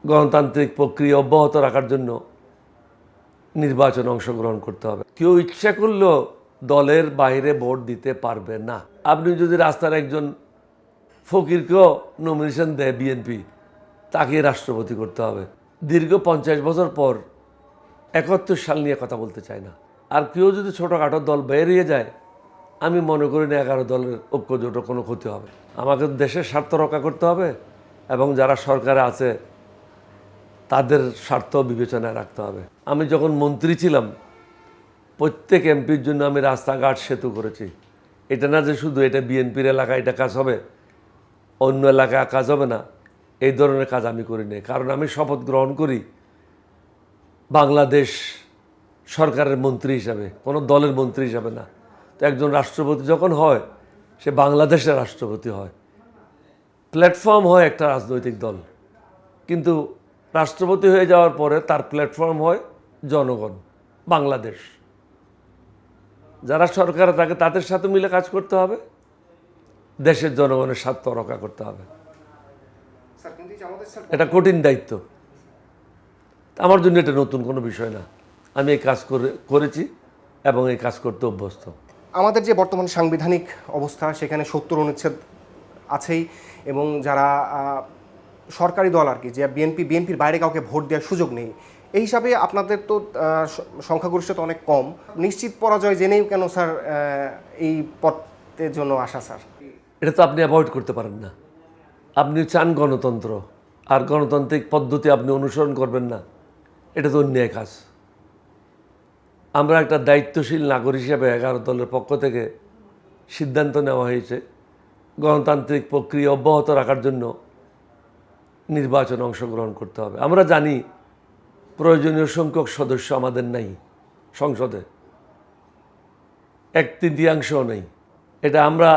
গণতান্ত্রিক প্রক্রিয়া অব্যাহত রাখার জন্য নির্বাচনে অংশগ্রহণ করতে হবে। কেউ ইচ্ছা করলেও দলের বাইরে ভোট দিতে পারবে না। আপনি যদি রাস্তার একজন ফকিরকেও নমিনেশন দেয় বিএনপি, তাকে রাষ্ট্রপতি করতে হবে। দীর্ঘ 50 বছর পর 71 সাল নিয়ে কথা বলতে চাই না। আর কেউ যদি ছোটোখাটো দল বেরিয়ে যায়, আমি মনে করি না 11 দলের ঐক্যজোটের কোনো ক্ষতি হবে। আমাকে দেশের স্বার্থ রক্ষা করতে হবে এবং যারা সরকারে আছে তাদের স্বার্থ বিবেচনায় রাখতে হবে। আমি যখন মন্ত্রী ছিলাম, প্রত্যেক এমপির জন্য আমি রাস্তাঘাট সেতু করেছি। এটা না যে শুধু এটা বিএনপির এলাকায় এটা কাজ হবে, অন্য এলাকায় কাজ হবে না, এই ধরনের কাজ আমি করি নাই। কারণ আমি শপথ গ্রহণ করি বাংলাদেশ সরকারের মন্ত্রী হিসাবে, কোনো দলের মন্ত্রী হিসাবে না। তো একজন রাষ্ট্রপতি যখন হয়, সে বাংলাদেশের রাষ্ট্রপতি হয়। প্ল্যাটফর্ম হয় একটা রাজনৈতিক দল, কিন্তু রাষ্ট্রপতি হয়ে যাওয়ার পরে তার প্ল্যাটফর্ম হয় জনগণ, বাংলাদেশ। যারা সরকারে থাকে তাদের সাথে মিলে কাজ করতে হবে, দেশের জনগণের স্বার্থ রক্ষা করতে হবে। এটা কঠিন দায়িত্ব। আমার জন্য এটা নতুন কোনো বিষয় না। আমি এই কাজ করেছি এবং এই কাজ করতে অভ্যস্ত। আমাদের যে বর্তমান সাংবিধানিক অবস্থা, সেখানে 70 অনুচ্ছেদ আছেই, এবং যারা সরকারি দল আর কি, যে বিএনপির বাইরে কাউকে ভোট দেওয়ার সুযোগ নেই। এই হিসাবে আপনাদের তো সংখ্যাগরিষ্ঠতা অনেক কম, নিশ্চিত পরাজয় জেনেও কেন স্যার এই পদের জন্য আসা স্যার? এটা তো আপনি অ্যাভয়েড করতে পারেন না। আপনি চান গণতন্ত্র, আর গণতান্ত্রিক পদ্ধতি আপনি অনুসরণ করবেন না, এটা তো অন্যায় কাজ। আমরা একটা দায়িত্বশীল নাগরিক হিসেবে 11 দলের পক্ষ থেকে সিদ্ধান্ত নেওয়া হয়েছে গণতান্ত্রিক প্রক্রিয়া অব্যাহত রাখার জন্য নির্বাচনে অংশগ্রহণ করতে হবে। আমরা জানি প্রয়োজনীয় সংখ্যক সদস্য আমাদের নাই সংসদে, 1/3 নেই। এটা আমরা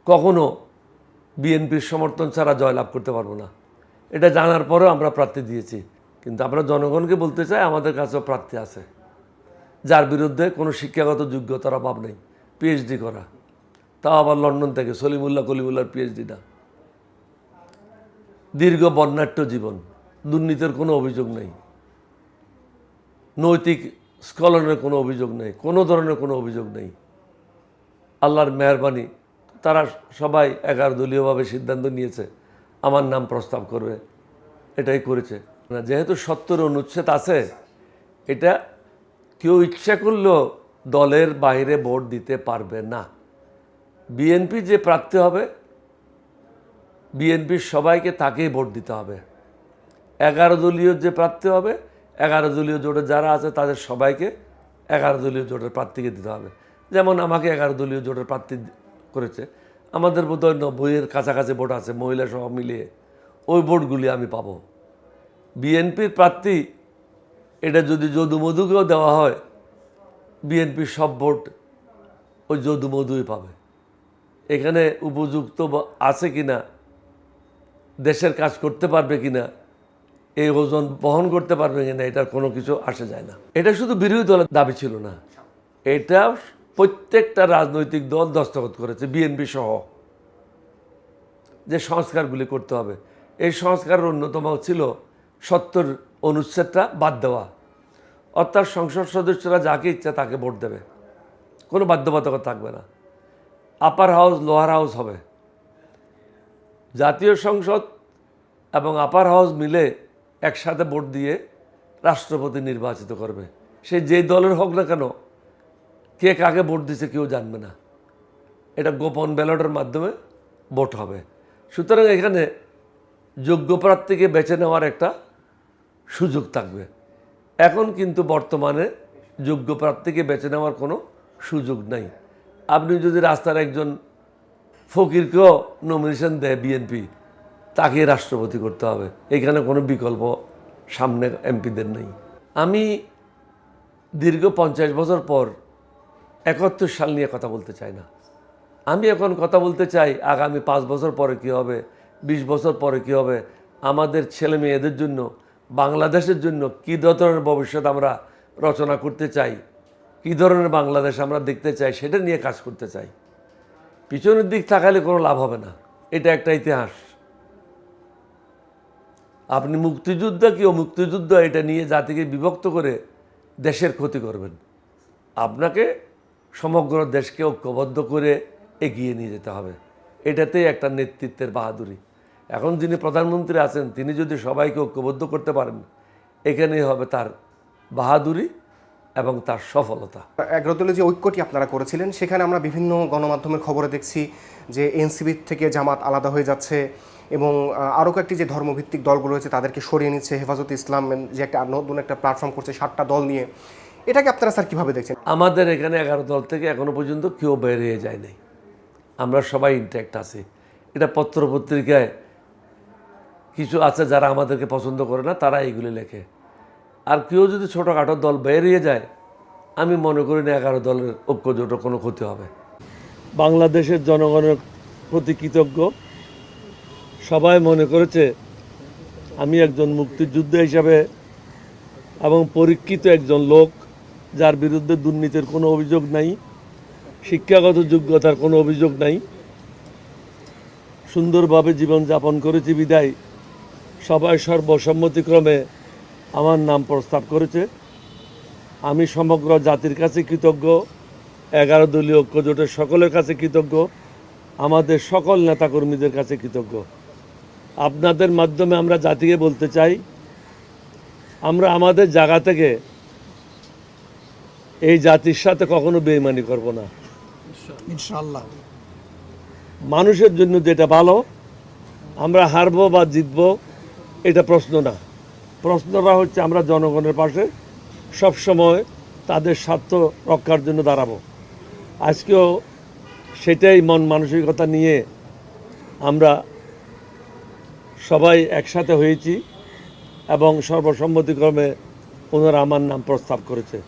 কখনো বিএনপির সমর্থন ছাড়া জয়লাভ করতে পারবো না। এটা জানার পরেও আমরা প্রার্থী দিয়েছি, কিন্তু আমরা জনগণকে বলতে চাই আমাদের কাছেও প্রার্থী আছে যার বিরুদ্ধে কোনো শিক্ষাগত যোগ্যতার অভাব নেই, পিএইচডি করা, তাও আবার লন্ডন থেকে, সলিমুল্লাহ কলিমুল্লাহর পিএইচডি না। দীর্ঘ বর্ণাঢ্য জীবন, দুর্নীতির কোনো অভিযোগ নেই, নৈতিক স্খলনের কোনো অভিযোগ নেই, কোনো ধরনের কোনো অভিযোগ নেই। আল্লাহর মেহরবানি, তারা সবাই 11 দলীয়ভাবে সিদ্ধান্ত নিয়েছে আমার নাম প্রস্তাব করবে, এটাই করেছে। যেহেতু 70 অনুচ্ছেদ আছে, এটা কেউ ইচ্ছা করলেও দলের বাইরে ভোট দিতে পারবে না। বিএনপি যে প্রার্থী হবে, বিএনপির সবাইকে তাকেই ভোট দিতে হবে। 11 দলীয় যে প্রার্থী হবে, 11 দলীয় জোটে যারা আছে তাদের সবাইকে 11 দলীয় জোটের প্রার্থীকে দিতে হবে। যেমন আমাকে 11 দলীয় জোটের প্রার্থী করেছে, আমাদের বোধহয় 90-এর কাছাকাছি ভোট আছে মহিলা সহ মিলিয়ে, ওই ভোটগুলি আমি পাবো। বিএনপির প্রার্থী এটা যদি যদুমধুকেও দেওয়া হয়, বিএনপির সব ভোট ওই যদুমধুই পাবে। এখানে উপযুক্ত আছে কিনা, দেশের কাজ করতে পারবে কিনা, এই ওজন বহন করতে পারবে কিনা, এটার কোনো কিছু আসে যায় না। এটা শুধু বিরোধী দলের দাবি ছিল না, এটা প্রত্যেকটা রাজনৈতিক দল দস্তখত করেছে, বিএনপি সহ, যে সংস্কারগুলি করতে হবে। এই সংস্কারের অন্যতম ছিল 70 অনুচ্ছেদটা বাদ দেওয়া, অর্থাৎ সংসদ সদস্যরা যাকে ইচ্ছা তাকে ভোট দেবে, কোনো বাধ্যবাধকতা থাকবে না। আপার হাউস লোয়ার হাউস হবে, জাতীয় সংসদ এবং আপার হাউস মিলে একসাথে ভোট দিয়ে রাষ্ট্রপতি নির্বাচিত করবে। সে যেই দলের হোক না কেন, কে কাকে ভোট দিচ্ছে কেউ জানবে না, এটা গোপন ব্যালটের মাধ্যমে ভোট হবে। সুতরাং এখানে যোগ্য প্রার্থীকে বেছে নেওয়ার একটা সুযোগ থাকবে। এখন কিন্তু বর্তমানে যোগ্য প্রার্থীকে বেছে নেওয়ার কোনো সুযোগ নাই। আপনি যদি রাস্তার একজন ফকিরকেও নমিনেশন দেয় বিএনপি, তাকে রাষ্ট্রপতি করতে হবে, এখানে কোনো বিকল্প সামনে এমপিদের নেই। আমি দীর্ঘ 50 বছর পর 71 সাল নিয়ে কথা বলতে চাই না। আমি এখন কথা বলতে চাই আগামী 5 বছর পরে কী হবে, 20 বছর পরে কী হবে, আমাদের ছেলে মেয়েদের জন্য, বাংলাদেশের জন্য কী ধরনের ভবিষ্যৎ আমরা রচনা করতে চাই, কী ধরনের বাংলাদেশ আমরা দেখতে চাই, সেটা নিয়ে কাজ করতে চাই। পিছনের দিক তাকালে কোনো লাভ হবে না, এটা একটা ইতিহাস। আপনি মুক্তিযোদ্ধা কি মুক্তিযুদ্ধ এটা নিয়ে জাতিকে বিভক্ত করে দেশের ক্ষতি করবেন। আপনাকে সমগ্র দেশকে ঐক্যবদ্ধ করে এগিয়ে নিয়ে যেতে হবে। এটাতেই একটা নেতৃত্বের বাহাদুরি। এখন যিনি প্রধানমন্ত্রী আছেন তিনি যদি সবাইকে ঐক্যবদ্ধ করতে পারেন, এখানেই হবে তার বাহাদুরি এবং তার সফলতা। 11 দলীয় যে ঐক্যটি আপনারা করেছিলেন সেখানে আমরা বিভিন্ন গণমাধ্যমের খবরে দেখছি যে এনসিপি থেকে জামাত আলাদা হয়ে যাচ্ছে এবং আরও কয়েকটি যে ধর্মভিত্তিক দলগুলো রয়েছে তাদেরকে সরিয়ে নিচ্ছে। হেফাজতে ইসলাম যে একটা নতুন একটা প্ল্যাটফর্ম করছে 7টা দল নিয়ে, এটাকে আপনারা স্যার কীভাবে দেখছেন? আমাদের এখানে 11 দল থেকে এখনো পর্যন্ত কেউ বেরিয়ে যায় নাই, আমরা সবাই ইন্ট্যাক্ট আছি। এটা পত্রপত্রিকায় কিছু আছে যারা আমাদেরকে পছন্দ করে না, তারা এইগুলি লেখে। আর কেউ যদি ছোটোখাটো দল বেরিয়ে যায়, আমি মনে করি না 11 দলের ঐক্যজোটের কোনো ক্ষতি হবে। বাংলাদেশের জনগণের প্রতি কৃতজ্ঞ। সবাই মনে করেছে আমি একজন মুক্তিযোদ্ধা হিসাবে এবং পরীক্ষিত একজন লোক, যার বিরুদ্ধে দুর্নীতির কোনো অভিযোগ নাই, শিক্ষাগত যোগ্যতার কোনো অভিযোগ নাই, সুন্দরভাবে জীবনযাপন করেছি বিদায় সবাই সর্বসম্মতিক্রমে আমার নাম প্রস্তাব করেছে। আমি সমগ্র জাতির কাছে কৃতজ্ঞ, 11 দলীয় ঐক্যজোটের সকলের কাছে কৃতজ্ঞ, আমাদের সকল নেতাকর্মীদের কাছে কৃতজ্ঞ। আপনাদের মাধ্যমে আমরা জাতিকে বলতে চাই, আমরা আমাদের জায়গা থেকে এই জাতির সাথে কখনো বেইমানি করব না ইনশাআল্লাহ। মানুষের জন্য যেটা ভালো, আমরা হারবো বা জিতবো এটা প্রশ্ন না। প্রশ্নটা হচ্ছে আমরা জনগণের পাশে সবসময় তাদের স্বার্থ রক্ষার জন্য দাঁড়াবো। আজকেও সেটাই মন মানসিকতা নিয়ে আমরা সবাই একসাথে হয়েছি এবং সর্বসম্মতিক্রমে ওনারা আমার নাম প্রস্তাব করেছে।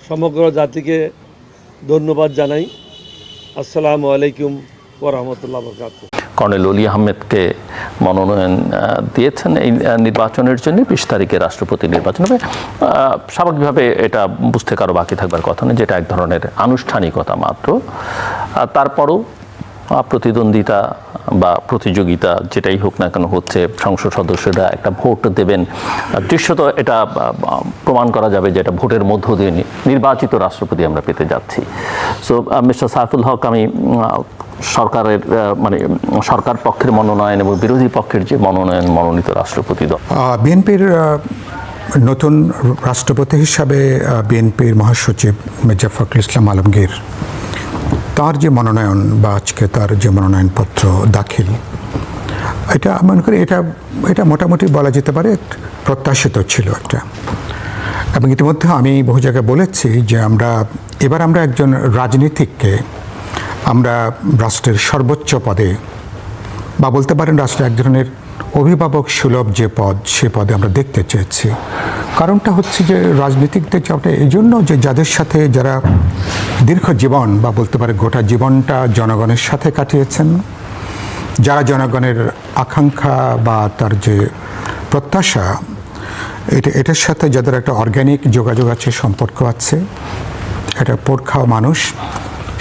সমগ্র জাতিকে ধন্যবাদ জানাই। আসসালামু আলাইকুম ওয়া রাহমাতুল্লাহি ওয়া বারাকাতুহু। কর্নেল অলি আহমেদকে মনোনয়ন দিয়েছেন এই নির্বাচনের জন্য। 20 তারিখে রাষ্ট্রপতি নির্বাচন হবে। স্বাভাবিকভাবে এটা বুঝতে কারো বাকি থাকবার কথা নয়, যেটা এক ধরনের আনুষ্ঠানিকতা মাত্র। তারপরও প্রতিদ্বন্দ্বিতা বা প্রতিযোগিতা যেটাই হোক না কেন হচ্ছে, সংসদ সদস্যরা একটা ভোট দেবেন। দৃশ্যত এটা প্রমাণ করা যাবে যে এটা ভোটের মধ্য দিয়ে নির্বাচিত রাষ্ট্রপতি আমরা পেতে যাচ্ছি। সো মিস্টার সাইফুল হক, আমি সরকারের মানে সরকার পক্ষের মনোনয়ন এবং বিরোধী পক্ষের যে মনোনীত রাষ্ট্রপতি দল, বিএনপির নতুন রাষ্ট্রপতি হিসাবে বিএনপির মহাসচিব মির্জা ফখরুল ইসলাম আলমগীর, তার যে মনোনয়ন বা আজকে তার যে মনোনয়নপত্র দাখিল, এটা মনে করি এটা মোটামুটি বলা যেতে পারে প্রত্যাশিত ছিল একটা। এবং ইতিমধ্যে আমি বহু জায়গায় বলেছি যে এবার আমরা একজন রাজনীতিককে আমরা রাষ্ট্রের সর্বোচ্চ পদে বা বলতে পারেন রাষ্ট্রের এক ধরনের অভিভাবক সুলভ যে পদ, সে পদে আমরা দেখতে চেয়েছি। কারণটা হচ্ছে যে রাজনীতিকদের চাপটা এই জন্য যে যাদের সাথে যারা দীর্ঘ জীবন বা বলতে পারে গোটা জীবনটা জনগণের সাথে কাটিয়েছেন, যারা জনগণের আকাঙ্ক্ষা বা তার যে প্রত্যাশা এটার সাথে যাদের একটা অর্গ্যানিক যোগাযোগ আছে, সম্পর্ক আছে, এটা পোড় খাওয়া মানুষ,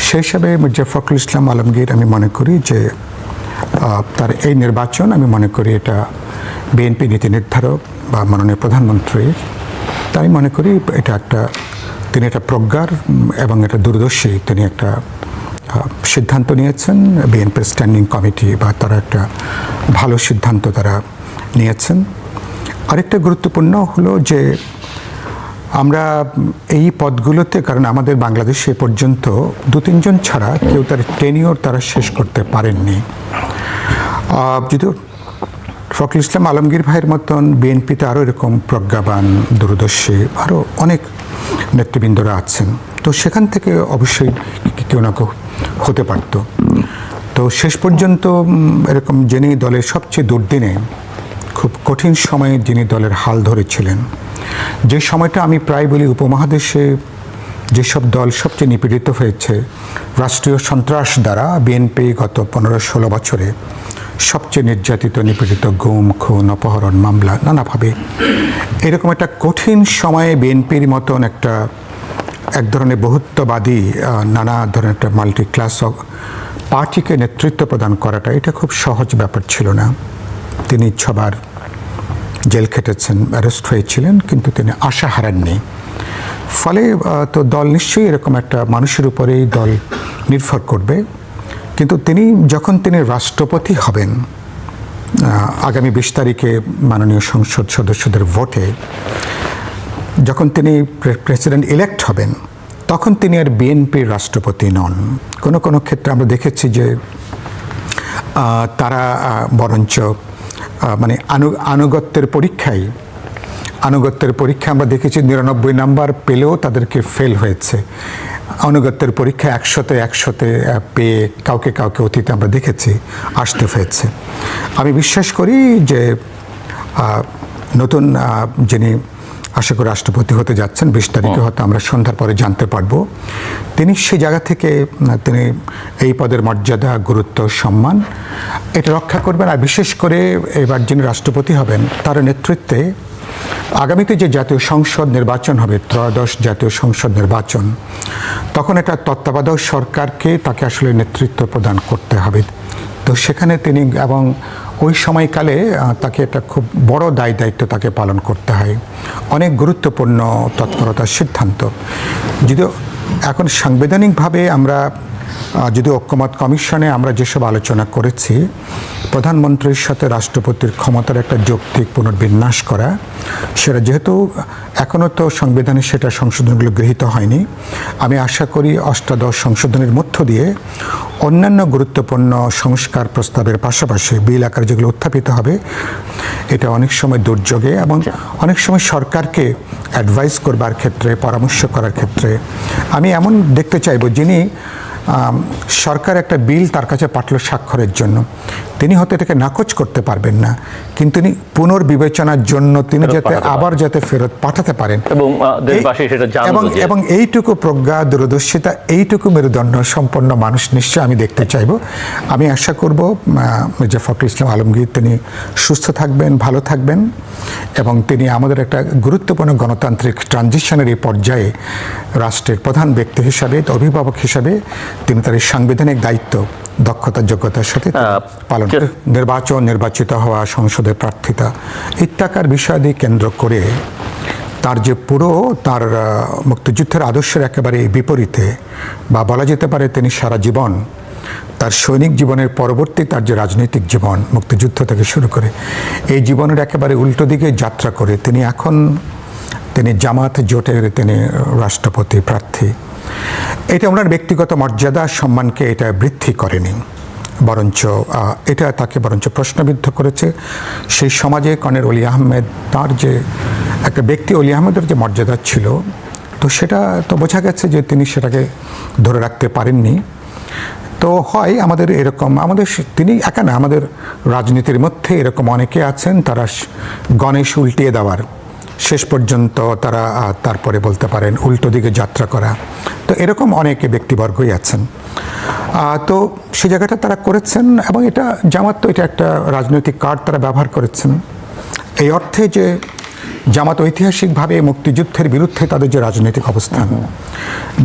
সেই হিসাবে মির্জা ফখরুল ইসলাম আলমগীর আমি মনে করি যে তার এই নির্বাচন, আমি মনে করি এটা বিএনপি নীতি নির্ধারক বা মাননীয় প্রধানমন্ত্রীর, তাই মনে করি তিনি একটা প্রজ্ঞার এবং একটা দূরদর্শী তিনি একটা সিদ্ধান্ত নিয়েছেন। বিএনপির স্ট্যান্ডিং কমিটি বা তারা একটা ভালো সিদ্ধান্ত তারা নিয়েছেন। আরেকটা গুরুত্বপূর্ণ হলো যে আমরা এই পদগুলোতে, কারণ আমাদের বাংলাদেশে পর্যন্ত 2-3 জন ছাড়া কেউ তার টেনিওর তারা শেষ করতে পারেননি। যদিও ফখরুল ইসলাম আলমগীর ভাইয়ের মতন বিএনপিতে আরও এরকম প্রজ্ঞাবান, দূরদর্শী আরও অনেক নেতৃবৃন্দরা আছেন, তো সেখান থেকে অবশ্যই কেউ না কেউ হতে পারত। তো শেষ পর্যন্ত এরকম যিনি দলের সবচেয়ে দুর্দিনে, খুব কঠিন সময়ে যিনি দলের হাল ধরেছিলেন, যে সময়টা আমি প্রায় বলি উপমহাদেশে যেসব দল সবচেয়ে নিপীড়িত হয়েছে রাষ্ট্রীয় সন্ত্রাস দ্বারা, বিএনপি গত 15-16 বছরে সবচেয়ে নির্যাতিত, নিপীড়িত, গুম, খুন, অপহরণ, মামলা নানাভাবে, এরকম একটা কঠিন সময়ে বিএনপির মতন এক ধরনের বহুত্ববাদী নানা ধরনের একটা মাল্টি ক্লাস পার্টিকে নেতৃত্ব প্রদান করাটা এটা খুব সহজ ব্যাপার ছিল না। তিনি সবার জেল খেটেছেন, অ্যারেস্ট হয়েছিলেন, কিন্তু তিনি আশা হারাননি। ফলে তো দল নিশ্চয়ই এরকম একটা মানুষের উপরেই দল নির্ভর করবে। কিন্তু যখন তিনি রাষ্ট্রপতি হবেন আগামী 20 তারিখে মাননীয় সংসদ সদস্যদের ভোটে, যখন তিনি প্রেসিডেন্ট ইলেক্ট হবেন, তখন তিনি আর বিএনপির রাষ্ট্রপতি নন। কোনো কোনো ক্ষেত্রে আমরা দেখেছি যে তারা বরঞ্চ মানে আনুগত্যের পরীক্ষায় আমরা দেখেছি 99 নাম্বার পেলেও তাদেরকে ফেল হয়েছে। আনুগত্যের পরীক্ষায় 100-তে পেয়ে কাউকে অতীতে আমরা দেখেছি আসতে হয়েছে। আমি বিশ্বাস করি যে নতুন যিনি আশা করি রাষ্ট্রপতি হতে যাচ্ছেন 20 তারিখে, হয়তো আমরা সন্ধ্যার পরে জানতে পারবো, তিনি সেই জায়গা থেকে তিনি এই পদের মর্যাদা, গুরুত্ব, সম্মান এটা রক্ষা করবেন। আর বিশেষ করে এবার যিনি রাষ্ট্রপতি হবেন তার নেতৃত্বে আগামীতে যে জাতীয় সংসদ নির্বাচন হবে, ত্রয়োদশ জাতীয় সংসদ নির্বাচন, তখন একটা তত্ত্বাবধায়ক সরকারকে তাকে আসলে নেতৃত্ব প্রদান করতে হবে। তো সেখানে তিনি এবং ওই সময়কালে তাকে একটা খুব বড় দায়িত্ব তাকে পালন করতে হয়, অনেক গুরুত্বপূর্ণ তৎপরতার সিদ্ধান্ত। যদিও এখন সাংবিধানিকভাবে আমরা যদি ঐক্যমত কমিশনে আমরা যেসব আলোচনা করেছি, প্রধানমন্ত্রীর সাথে রাষ্ট্রপতির ক্ষমতার একটা যৌক্তিক পুনর্বিন্যাস করা, সেটা যেহেতু এখনও তো সংবিধানে সেটা সংশোধনগুলো গৃহীত হয়নি, আমি আশা করি অষ্টাদশ সংশোধনের মধ্য দিয়ে অন্যান্য গুরুত্বপূর্ণ সংস্কার প্রস্তাবের পাশাপাশি বিল আকারে যেগুলো উত্থাপিত হবে, এটা অনেক সময় দুর্যোগে এবং অনেক সময় সরকারকে অ্যাডভাইস করবার ক্ষেত্রে, পরামর্শ করার ক্ষেত্রে আমি এমন দেখতে চাইব যিনি সরকার একটা বিল তার কাছে পাঠালো স্বাক্ষরের জন্য, তিনি হয়তো এটাকে নাকচ করতে পারবেন না, কিন্তু তিনি পুনর্বিবেচনার জন্য তিনি যাতে ফেরত পাঠাতে পারেন এবং এইটুকু প্রজ্ঞা, দূরদর্শিতা, এইটুকু মেরুদণ্ড সম্পন্ন মানুষ নিশ্চয় আমি দেখতে চাইব। আমি আশা করব মির্জা ফখরুল ইসলাম আলমগীর তিনি সুস্থ থাকবেন, ভালো থাকবেন এবং তিনি আমাদের একটা গুরুত্বপূর্ণ গণতান্ত্রিক ট্রানজিশনের এই পর্যায়ে রাষ্ট্রের প্রধান ব্যক্তি হিসাবে, অভিভাবক হিসাবে তিনি তার সাংবিধানিক দায়িত্ব দক্ষতা, যোগ্যতার সাথে পালন করে নির্বাচিত হওয়া, সংসদে প্রার্থিতা ইত্যাকার বিষয়াদি কেন্দ্র করে তার যে তার মুক্তিযুদ্ধের আদর্শের একেবারে বিপরীতে, বা বলা যেতে পারে তিনি সারা জীবন তার সৈনিক জীবনের পরবর্তী তার যে রাজনৈতিক জীবন, মুক্তিযুদ্ধ থেকে শুরু করে এই জীবনের একেবারে উল্টো দিকে যাত্রা করে তিনি জামাত জোটের তিনি রাষ্ট্রপতি প্রার্থী। এটা ওনার ব্যক্তিগত মর্যাদা, সম্মানকে এটা বৃদ্ধি করেনি, বরঞ্চ এটা তাকে প্রশ্নবিদ্ধ করেছে। সেই সমাজে কর্নেল অলি আহমেদ, তার যে একটা ব্যক্তি অলি আহমেদের যে মর্যাদা ছিল, তো সেটা তো বোঝা গেছে যে তিনি সেটাকে ধরে রাখতে পারেননি। তো হয় আমাদের এরকম, তিনি একা না, আমাদের রাজনীতির মধ্যে এরকম অনেকে আছেন, তারা গণেশ উল্টিয়ে দেওয়ার, শেষ পর্যন্ত তারা তারপরে বলতে পারেন উল্টো দিকে যাত্রা করা, তো এরকম অনেকে ব্যক্তিবর্গই আছেন। তো সে জায়গাটা তারা করেছেন এবং এটা জামাত তো এটা একটা রাজনৈতিক কার্ড তারা ব্যবহার করেছেন, এই অর্থে যে জামাত ঐতিহাসিকভাবে মুক্তিযুদ্ধের বিরুদ্ধে তাদের যে রাজনৈতিক অবস্থান,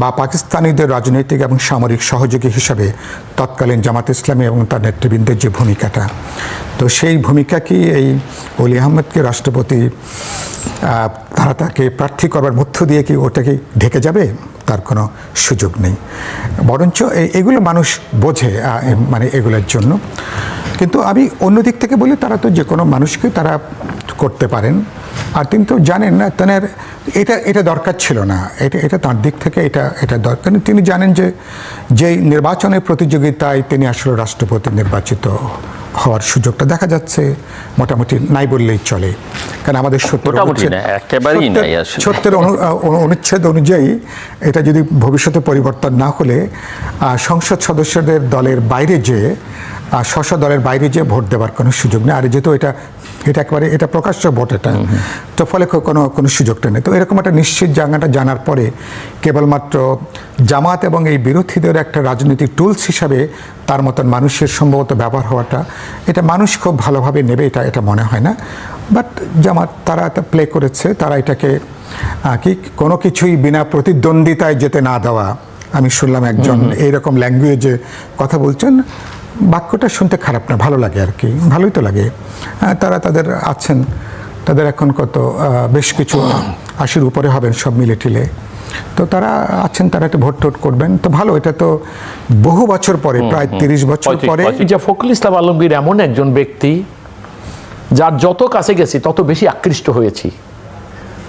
বা পাকিস্তানিদের রাজনৈতিক এবং সামরিক সহযোগী হিসাবে তৎকালীন জামাত ইসলামী এবং তার নেতৃবৃন্দের যে ভূমিকাটা, তো সেই ভূমিকা কি এই অলি আহমেদকে রাষ্ট্রপতি তারা তাকে প্রার্থী করবার মধ্য দিয়ে কি ওটাকে ঢেকে যাবে? তার কোনো সুযোগ নেই, বরঞ্চ এগুলো মানুষ বোঝে মানে এগুলোর জন্য। কিন্তু আমি অন্য দিক থেকে বলি, তারা তো যে কোনো মানুষকে তারা করতে পারেন, আর তিনি তো জানেন না তেনার এটা দরকার ছিল না, এটা তার দিক থেকে এটা দরকার। তিনি জানেন যে যেই নির্বাচনের প্রতিযোগিতায় তিনি আসলে রাষ্ট্রপতি নির্বাচিত হওয়ার সুযোগটা দেখা যাচ্ছে মোটামুটি নাই বললেই চলে, কারণ আমাদের ৭০ অনুচ্ছেদ অনুযায়ী এটা যদি ভবিষ্যতে পরিবর্তন না হলে সংসদ সদস্যদের দলের বাইরে যেয়ে স্ব দলের বাইরে যেয়ে ভোট দেওয়ার কোনো সুযোগ নেই। আর যেহেতু এটা একেবারে এটা প্রকাশ্য ভোট, এটা তো ফলে কোনো সুযোগটা নেই। তো এরকম একটা নিশ্চিত জায়গাটা জানার পরে কেবলমাত্র জামাত এবং এই বিরোধীদের একটা রাজনৈতিক টুলস হিসাবে তার মতন মানুষের সম্ভবত ব্যবহার হওয়াটা, এটা মানুষ খুব ভালোভাবে নেবে এটা মনে হয় না। বাট জামাত তারা প্লে করেছে, তারা এটাকে কি কোনো কিছুই বিনা প্রতিদ্বন্দ্বিতায় যেতে না দেওয়া। আমি শুনলাম একজন এইরকম ল্যাঙ্গুয়েজে কথা বলছেন, বাক্যটা শুনতে খারাপ না, ভালো লাগে আর কি, ভালোই তো লাগে। তারা তাদের আছেন, তাদের এখন কত বেশ কিছু 80-র উপরে হবেন সব মিলে টিলে। তো তারা আছেন, তারা একটা ভোট টোট করবেন, তো ভালো। এটা তো বহু বছর পরে, প্রায় 30 বছর পরে। মির্জা ফখরুল ইসলাম আলমগীর এমন একজন ব্যক্তি যার যত কাছে গেছি তত বেশি আকৃষ্ট হয়েছি।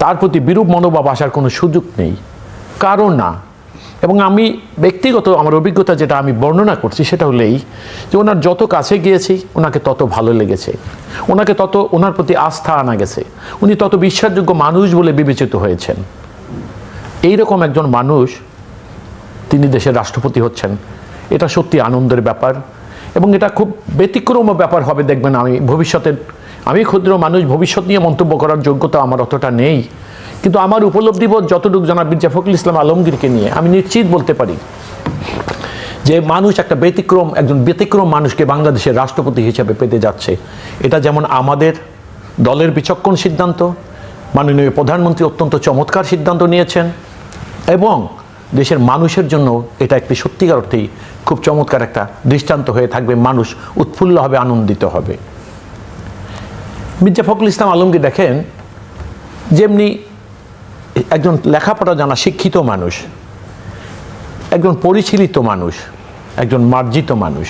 তার প্রতি বিরূপ মনোভাব আসার কোনো সুযোগ নেই, কারণ না। এবং আমি ব্যক্তিগত আমার অভিজ্ঞতা যেটা আমি বর্ণনা করছি সেটা হলো এই যে ওনার যত কাছে গিয়েছি ওনাকে তত ভালো লেগেছে, ওনাকে তত ওনার প্রতি আস্থা আনা গেছে, উনি তত বিশ্বাসযোগ্য মানুষ বলে বিবেচিত হয়েছেন। এইরকম একজন মানুষ তিনি দেশের রাষ্ট্রপতি হচ্ছেন, এটা সত্যি আনন্দের ব্যাপার। এবং এটা খুব ব্যতিক্রম ব্যাপার হবে দেখবেন। আমি ক্ষুদ্র মানুষ, ভবিষ্যৎ নিয়ে মন্তব্য করার যোগ্যতা আমার অতটা নেই, কিন্তু আমার উপলব্ধিবোধ যতটুকু জনাব মির্জা ফখরুল ইসলাম আলমগীরকে নিয়ে আমি নিশ্চিত বলতে পারি যে মানুষ একজন ব্যতিক্রম মানুষকে বাংলাদেশের রাষ্ট্রপতি হিসেবে পেতে যাচ্ছে। এটা যেমন আমাদের দলের বিচক্ষণ সিদ্ধান্ত, মাননীয় প্রধানমন্ত্রী অত্যন্ত চমৎকার সিদ্ধান্ত নিয়েছেন, এবং দেশের মানুষের জন্য এটা একটি সত্যিকার অর্থেই খুব চমৎকার একটা দৃষ্টান্ত হয়ে থাকবে। মানুষ উৎফুল্ল হবে, আনন্দিত হবে। মির্জা ফখরুল ইসলাম আলমগীর দেখেন যেমনি একজন লেখাপড়া জানা শিক্ষিত মানুষ, একজন পরিশীলিত মানুষ, একজন মার্জিত মানুষ,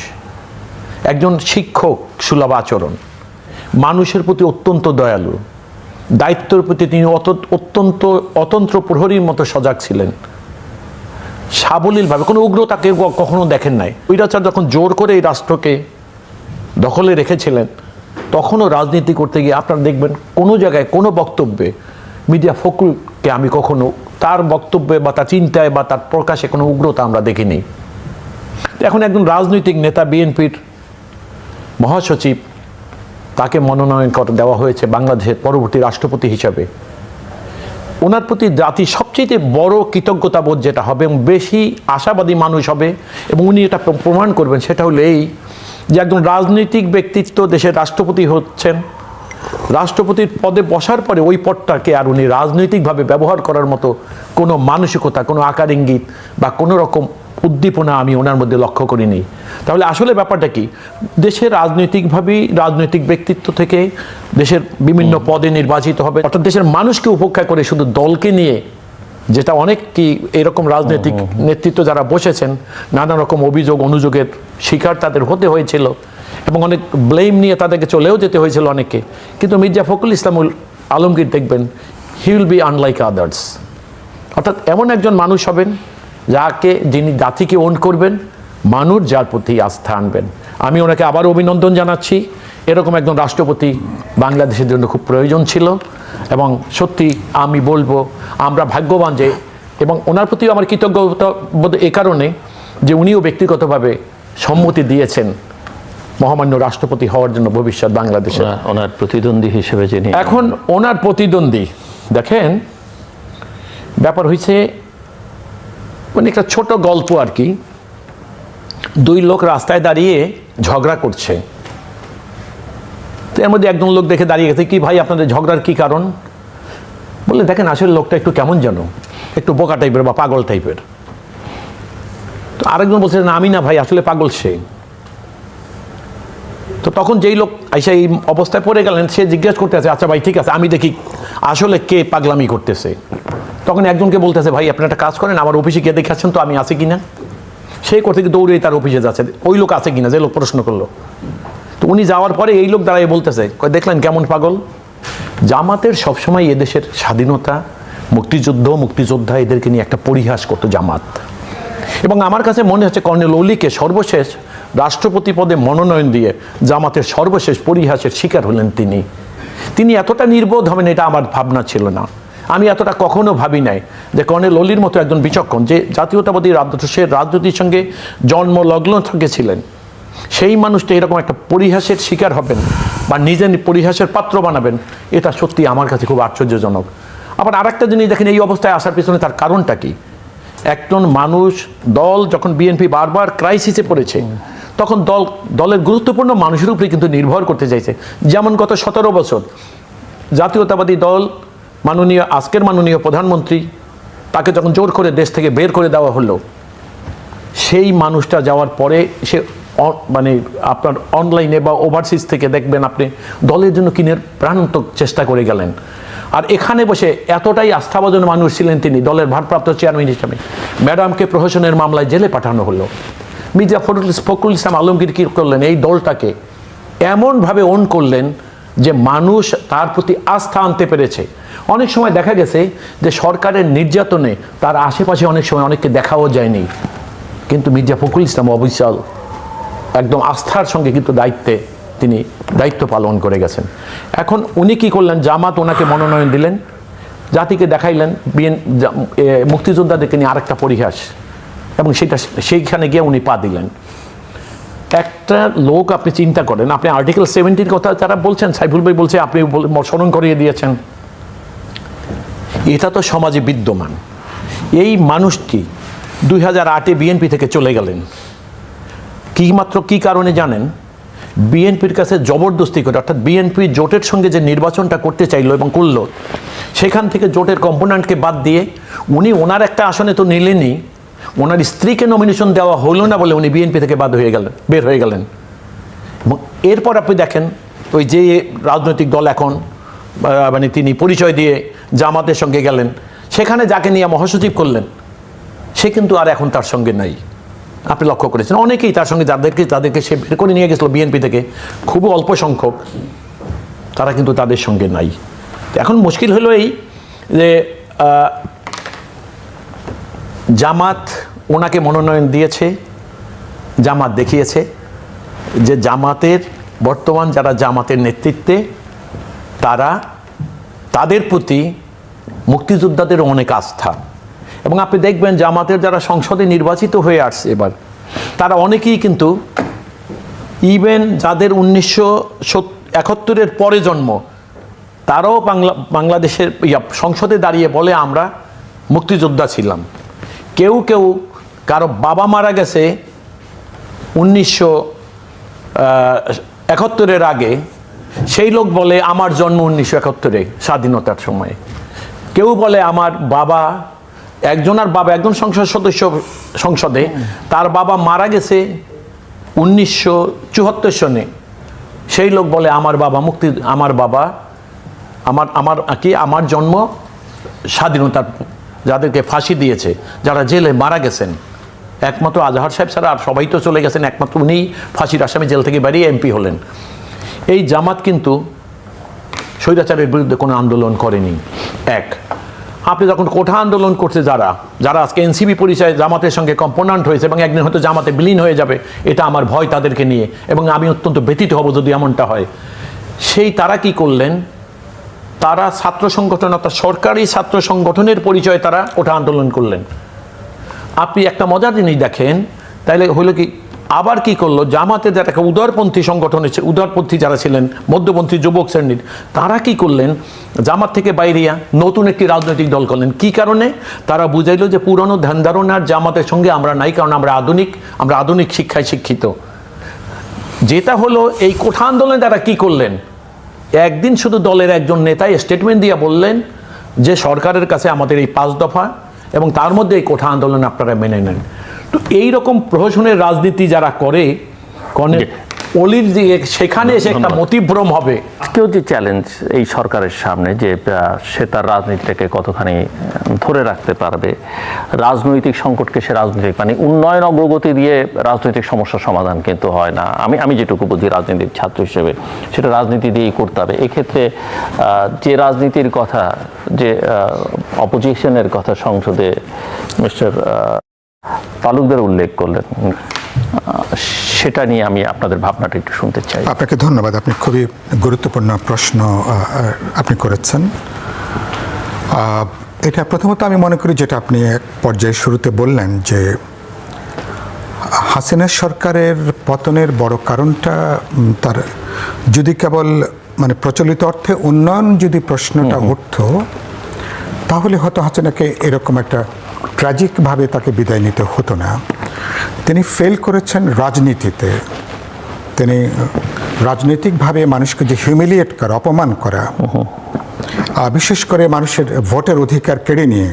একজন শিক্ষক সুলভ আচরণ, মানুষের প্রতি অত্যন্ত দয়ালু, দায়িত্বের প্রতি তিনি অত্যন্ত অতন্ত্র প্রহরীর মতো সজাগ ছিলেন, সাবলীলভাবে কোনো উগ্রতাকে কখনো দেখেন নাই। স্বৈরাচার যখন জোর করে এই রাষ্ট্রকে দখলে রেখেছিলেন তখনও রাজনীতি করতে গিয়ে আপনারা দেখবেন কোনো জায়গায় কোনো বক্তব্যে মির্জা ফখরুলকে আমি কখনো তার বক্তব্যে বা তার চিন্তায় বা তার প্রকাশে কোনো উগ্রতা আমরা দেখিনি। এখন একজন রাজনৈতিক নেতা, বিএনপির মহাসচিব, তাকে মনোনয়ন দেওয়া হয়েছে বাংলাদেশের পরবর্তী রাষ্ট্রপতি হিসাবে। ওনার প্রতি জাতির সবচেয়ে বড় কৃতজ্ঞতাবোধ যেটা হবে এবং বেশি আশাবাদী মানুষ হবে এবং উনি এটা প্রমাণ করবেন, সেটা হলো এই যে একজন রাজনৈতিক ব্যক্তিত্ব দেশের রাষ্ট্রপতি হচ্ছেন, রাষ্ট্রপতির পদে বসার পরে ওই পদটাকে আর উনি রাজনৈতিকভাবে ব্যবহার করার মতো কোনো মানসিকতা, কোনো আকার ইঙ্গিত বা কোনো রকম উদ্দীপনা আমি ওনার মধ্যে লক্ষ্য করিনি। তাহলে আসলে ব্যাপারটা কি, দেশের রাজনৈতিক ব্যক্তিত্ব থেকে দেশের বিভিন্ন পদে নির্বাচিত হবে, অর্থাৎ দেশের মানুষকে উপেক্ষা করে শুধু দলকে নিয়ে, যেটা অনেক কি এরকম রাজনৈতিক নেতৃত্ব যারা বসেছেন নানা রকম অভিযোগ অনুযোগের শিকার তাদের হতে হয়েছিল এবং অনেক ব্লেম নিয়ে তাদেরকে চলেও যেতে হয়েছিল অনেকে। কিন্তু মির্জা ফখরুল ইসলাম আলমগীর দেখবেন he will be unlike others, অর্থাৎ এমন একজন মানুষ হবেন যিনি জাতিকে ওন করবেন, মানুষ যার প্রতি আস্থা আনবেন। আমি ওনাকে আবার অভিনন্দন জানাচ্ছি। এরকম একজন রাষ্ট্রপতি বাংলাদেশের জন্য খুব প্রয়োজন ছিল এবং সত্যি আমি বলবো আমরা ভাগ্যবান যে, এবং ওনার প্রতিও আমার কৃতজ্ঞতা বোধ এ কারণে যে উনিও ব্যক্তিগতভাবে সম্মতি দিয়েছেন মহামান্য রাষ্ট্রপতি হওয়ার জন্য ভবিষ্যৎ বাংলাদেশে। ওনার প্রতিদ্বন্দ্বী হিসেবে যিনি এখন ওনার প্রতিদ্বন্দ্বী দেখেন, ব্যাপার হয়েছে মানে একটা ছোট গল্প আর কি। দুই লোক রাস্তায় দাঁড়িয়ে ঝগড়া করছে, তো এর মধ্যে একজন লোক দেখে দাঁড়িয়ে গেছে, কি ভাই আপনাদের ঝগড়ার কি কারণ? বললে দেখেন আসলে লোকটা একটু কেমন যেন একটু বোকা টাইপের বা পাগল টাইপের। তো আরেকজন বলছে না আমি না ভাই, আসলে পাগল সে। তো তখন যেই লোক আইসা এই অবস্থায় পড়ে গেলেন সে জিজ্ঞেস করতে আছে, আচ্ছা ভাই ঠিক আছে আমি দেখি আসলে কে পাগলামি করতেছে। তখন একজনকে বলতেছে, ভাই আপনি একটা কাজ করেন, আমার অফিসে গিয়ে দেখাচ্ছেন তো আমি আছি কিনা। সেই কোথা থেকে দৌড়ে তার অফিসে যাচ্ছে, ওই লোক আছে কিনা যে লোক প্রশ্ন করলো। তো উনি যাওয়ার পরে এই লোক দাঁড়িয়ে বলতেছে, দেখলেন কেমন পাগল। জামাতের সবসময় এদেশের স্বাধীনতা, মুক্তিযোদ্ধা এদেরকে নিয়ে একটা পরিহাস করতো জামাত। এবং আমার কাছে মনে হচ্ছে কর্নেল অলিকে সর্বশেষ রাষ্ট্রপতি পদে মনোনয়ন দিয়ে জামাতের সর্বশেষ পরিহাসের শিকার হলেন তিনি এতটা নির্বোধ হবেন এটা আমার ভাবনা ছিল না। আমি এতটা কখনো ভাবি নাই যে কর্নেল অলির মতো একজন বিচক্ষণ, যে জাতীয়তাবাদী রাজনীতির সঙ্গে জন্মলগ্ন থেকেছিলেন, সেই মানুষটা এরকম একটা পরিহাসের শিকার হবেন বা নিজের পরিহাসের পাত্র বানাবেন, এটা সত্যি আমার কাছে খুব আশ্চর্যজনক। আবার আরেকটা জিনিস দেখেন, এই অবস্থায় আসার পিছনে তার কারণটা কি। একজন মানুষ, দল যখন বিএনপি বারবার ক্রাইসিসে পড়েছে তখন দলের গুরুত্বপূর্ণ মানুষের উপরে কিন্তু নির্ভর করতে চাইছে। যেমন গত 17 বছর জাতীয়তাবাদী দল আজকের মাননীয় প্রধানমন্ত্রী তাকে যখন জোর করে দেশ থেকে বের করে দেওয়া হলো, সেই মানুষটা যাওয়ার পরে সে মানে আপনার অনলাইনে বা ওভারসিজ থেকে দেখবেন আপনি দলের জন্য কিনে প্রাণান্তক চেষ্টা করে গেলেন। আর এখানে বসে এতটাই আস্থাভাজন মানুষ ছিলেন তিনি দলের ভারপ্রাপ্ত চেয়ারম্যান হিসাবে, ম্যাডামকে প্রহসনের মামলায় জেলে পাঠানো হলো। মির্জা ফখরুল ইসলাম আলমগীর কী করলেন, এই দলটাকে এমনভাবে ওন করলেন যে মানুষ তার প্রতি আস্থা আনতে পেরেছে। অনেক সময় দেখা গেছে যে সরকারের নির্যাতনে তার আশেপাশে অনেক সময় অনেককে দেখাও যায়নি, কিন্তু মির্জা ফখরুল ইসলাম অবিচল একদম আস্থার সঙ্গে কিন্তু তিনি দায়িত্ব পালন করে গেছেন। এখন উনি কি করলেন, জামাত ওনাকে মনোনয়ন দিলেন, জাতিকে দেখাইলেন মুক্তিযোদ্ধাদেরকে নিয়ে আরেকটা পরিহাস, এবং সেইখানে গিয়ে উনি পা দিলেন। একটা লোক আপনি চিন্তা করেন, আপনি আর্টিকেল 70 কথা যারা বলছেন, সাইফুল ভাই বলছে, আপনি স্মরণ করিয়ে দিয়েছেন, এটা তো সমাজে বিদ্যমান। এই মানুষটি 2008-এ বিএনপি থেকে চলে গেলেন মাত্র কি কারণে জানেন? বিএনপির কাছে জবরদস্তি করে, অর্থাৎ বিএনপি জোটের সঙ্গে যে নির্বাচনটা করতে চাইলো এবং করলো, সেখান থেকে জোটের কম্পোনেন্টকে বাদ দিয়ে উনি ওনার একটা আসনে তো নিলেনই, ওনার স্ত্রীকে নমিনেশন দেওয়া হলো না বলে উনি বিএনপি থেকে বের হয়ে গেলেন। এবং এরপর আপনি দেখেন ওই যে রাজনৈতিক দল এখন মানে তিনি পরিচয় দিয়ে জামাতের সঙ্গে গেলেন, সেখানে যাকে নিয়ে মহাসচিব করলেন সে কিন্তু আর এখন তার সঙ্গে নাই। আপনি লক্ষ্য করেছেন অনেকেই তার সঙ্গে তাদেরকে সে বের করে নিয়ে গেছিল বিএনপি থেকে, খুবই অল্প সংখ্যক, তারা কিন্তু তাদের সঙ্গে নাই। এখন মুশকিল হলো এই যে জামাত ওনাকে মনোনয়ন দিয়েছে, জামাত দেখিয়েছে যে জামাতের বর্তমান যারা জামাতের নেতৃত্বে তাদের প্রতি মুক্তিযোদ্ধাদের অনেক আস্থা। এবং আপনি দেখবেন জামাতের যারা সংসদে নির্বাচিত হয়ে আসছে এবার, তারা অনেকেই কিন্তু ইভেন যাদের 1971-এর পরে জন্ম, তারাও বাংলাদেশের সংসদে দাঁড়িয়ে বলে আমরা মুক্তিযোদ্ধা ছিলাম। কেউ কারো বাবা মারা গেছে 1971-এর আগে, সেই লোক বলে আমার জন্ম 1971-এ স্বাধীনতার সময়। কেউ বলে আমার বাবা, একজন সংসদ সদস্য সংসদে, তার বাবা মারা গেছে 1974 সনে, সেই লোক বলে আমার জন্ম স্বাধীনতার, যাদেরকে ফাঁসি দিয়েছে, যারা জেলে মারা গেছেন, একমাত্র আজহার সাহেব ছাড়া আর সবাই তো চলে গেছেন, একমাত্র উনিই ফাঁসির আসামি জেল থেকে বেরিয়ে এমপি হলেন। এই জামাত কিন্তু স্বৈরাচারের বিরুদ্ধে কোনো আন্দোলন করেনি। আপনি যখন কোঠা আন্দোলন করছে যারা আজকে এনসিপি পরিচয়ে জামাতের সঙ্গে কম্পোনেন্ট হয়েছে এবং একদিন হয়তো জামাতে বিলীন হয়ে যাবে, এটা আমার ভয় তাদেরকে নিয়ে, এবং আমি অত্যন্ত ব্যথিত হব যদি এমনটা হয়। তারা কি করলেন, তারা ছাত্র সংগঠন, অর্থাৎ সরকারি ছাত্র সংগঠনের পরিচয়ে তারা কোঠা আন্দোলন করলেন। আপনি একটা মজার জিনিস দেখেন, তাইলে হইলো কি, আবার কি করলো, জামাতের যারা উদারপন্থী সংগঠন, উদারপন্থী যারা ছিলেন মধ্যপন্থী যুবক শ্রেণীর, তারা কি করলেন, জামাত থেকে বাইরিয়া নতুন একটি রাজনৈতিক দল করলেন। কি কারণে? তারা বুঝাইলো যে পুরনো ধ্যান ধারণার জামাতের সঙ্গে আমরা নাই, কারণ আমরা আধুনিক শিক্ষায় শিক্ষিত। যেটা হলো এই কোঠা আন্দোলনে তারা কি করলেন, একদিন শুধু দলের একজন নেতাই স্টেটমেন্ট দিয়ে বললেন যে সরকারের কাছে আমাদের এই 5 দফা এবং তার মধ্যে এই কোঠা আন্দোলন আপনারা মেনে নেন। তো এইরকম প্রহসনের রাজনীতি যারা করে অলির দিকে, সেখানে এসে একটা মতিভ্রম হবে। আজকেও যে চ্যালেঞ্জ এই সরকারের সামনে, যে সে তার রাজনীতিটাকে কতখানি ধরে রাখতে পারবে, রাজনৈতিক সংকটকে সে রাজনৈতিক মানে উন্নয়ন অগ্রগতি দিয়ে রাজনৈতিক সমস্যার সমাধান কিন্তু হয় না। আমি যেটুকু বুঝি রাজনীতির ছাত্র হিসেবে, সেটা রাজনীতি দিয়েই করতে হবে। এক্ষেত্রে যে রাজনীতির কথা, যে অপোজিশনের কথা সংসদে মিস্টার তালুকদার উল্লেখ করলেন, সেটা নিয়ে আমি আপনাদের ভাবনাটা একটু শুনতে চাই। আপনাকে ধন্যবাদ। আপনি খুবই গুরুত্বপূর্ণ প্রশ্ন আপনি করেছেন। এটা প্রথমত আমি মনে করি, যেটা আপনি এক পর্যায়ে শুরুতে বললেন, যে হাসিনা সরকারের পতনের বড় কারণটা তার যদি কেবল মানে প্রচলিত অর্থে উন্নয়ন যদি প্রশ্নটা উঠত, তাহলে হয়তো হাসিনাকে এরকম একটা ট্র্যাজিকভাবে তাকে বিদায় নিতে হতো না। তিনি ফেল করেছেন রাজনীতিতে। তিনি রাজনৈতিকভাবে মানুষকে যে হিউমিলিয়েট করা, অপমান করা, বিশেষ করে মানুষের ভোটের অধিকার কেড়ে নিয়ে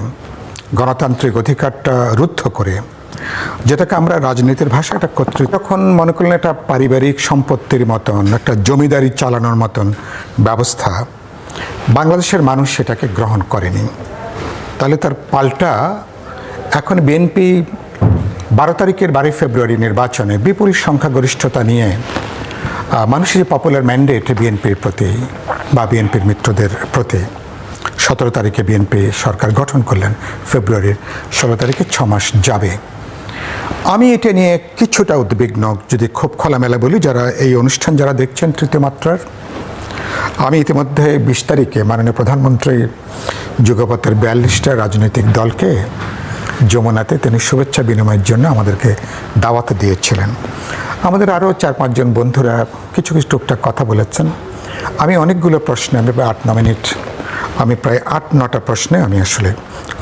গণতান্ত্রিক অধিকারটা রুদ্ধ করে যেটাকে আমরা রাজনীতির ভাষায় একটা কর্তৃত্ব, তখন মনে করলেন একটা পারিবারিক সম্পত্তির মতন, একটা জমিদারি চালানোর মতন ব্যবস্থা, বাংলাদেশের মানুষ সেটাকে গ্রহণ করেনি। তাহলে তার পাল্টা এখন বিএনপি 12 তারিখের 12 ফেব্রুয়ারি নির্বাচনে বিপুল সংখ্যাগরিষ্ঠতা নিয়ে মানুষের যে পপুলার ম্যান্ডেট বিএনপির প্রতি বা বিএনপির মিত্রদের প্রতি, 17 তারিখে বিএনপি সরকার গঠন করলেন, ফেব্রুয়ারির 16 তারিখে 6 মাস যাবে। আমি এটা নিয়ে কিছুটা উদ্বিগ্ন, যদি খুব খোলামেলা বলি। যারা এই অনুষ্ঠান যারা দেখছেন তৃতীয় মাত্রার, আমি ইতিমধ্যে 20 তারিখে মাননীয় প্রধানমন্ত্রী যুগপথের 42টা রাজনৈতিক দলকে যমুনাতে তিনি শুভেচ্ছা বিনিময়ের জন্য আমাদেরকে দাওয়াত দিয়েছিলেন। আমাদের আরও 4-5 জন বন্ধুরা কিছু কিছু টুকটাক কথা বলেছেন। আমি অনেকগুলো প্রশ্নে, আমি প্রায় 8-9 মিনিট, আমি প্রায় 8-9টা প্রশ্নে আমি আসলে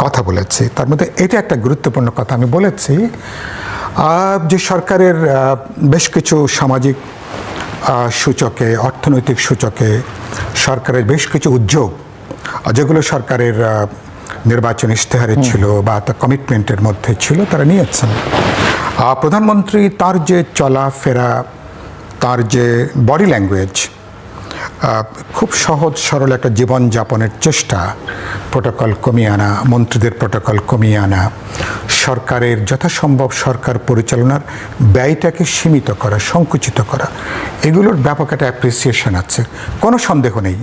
কথা বলেছি। তার মধ্যে এটা একটা গুরুত্বপূর্ণ কথা আমি বলেছি যে সরকারের বেশ কিছু সামাজিক সূচকে, অর্থনৈতিক সূচকে সরকারের বেশ কিছু উদ্যোগ যেগুলো সরকারের নির্বাচন ইশতেহারে ছিল বা তার কমিটমেন্টের মধ্যে ছিল, তারা নিয়েছেন। প্রধানমন্ত্রী তার যে চলাফেরা, তার যে বডি ল্যাঙ্গুয়েজ, খুব সহজ সরল একটা জীবনযাপনের চেষ্টা, প্রোটোকল কমিয়ে আনা, মন্ত্রীদের প্রোটোকল কমিয়ে আনা, সরকারের যথাসম্ভব সরকার পরিচালনার ব্যয়টাকে সীমিত করা, সংকুচিত করা, এগুলোর ব্যাপক একটা অ্যাপ্রিসিয়েশন আছে, কোনো সন্দেহ নেই।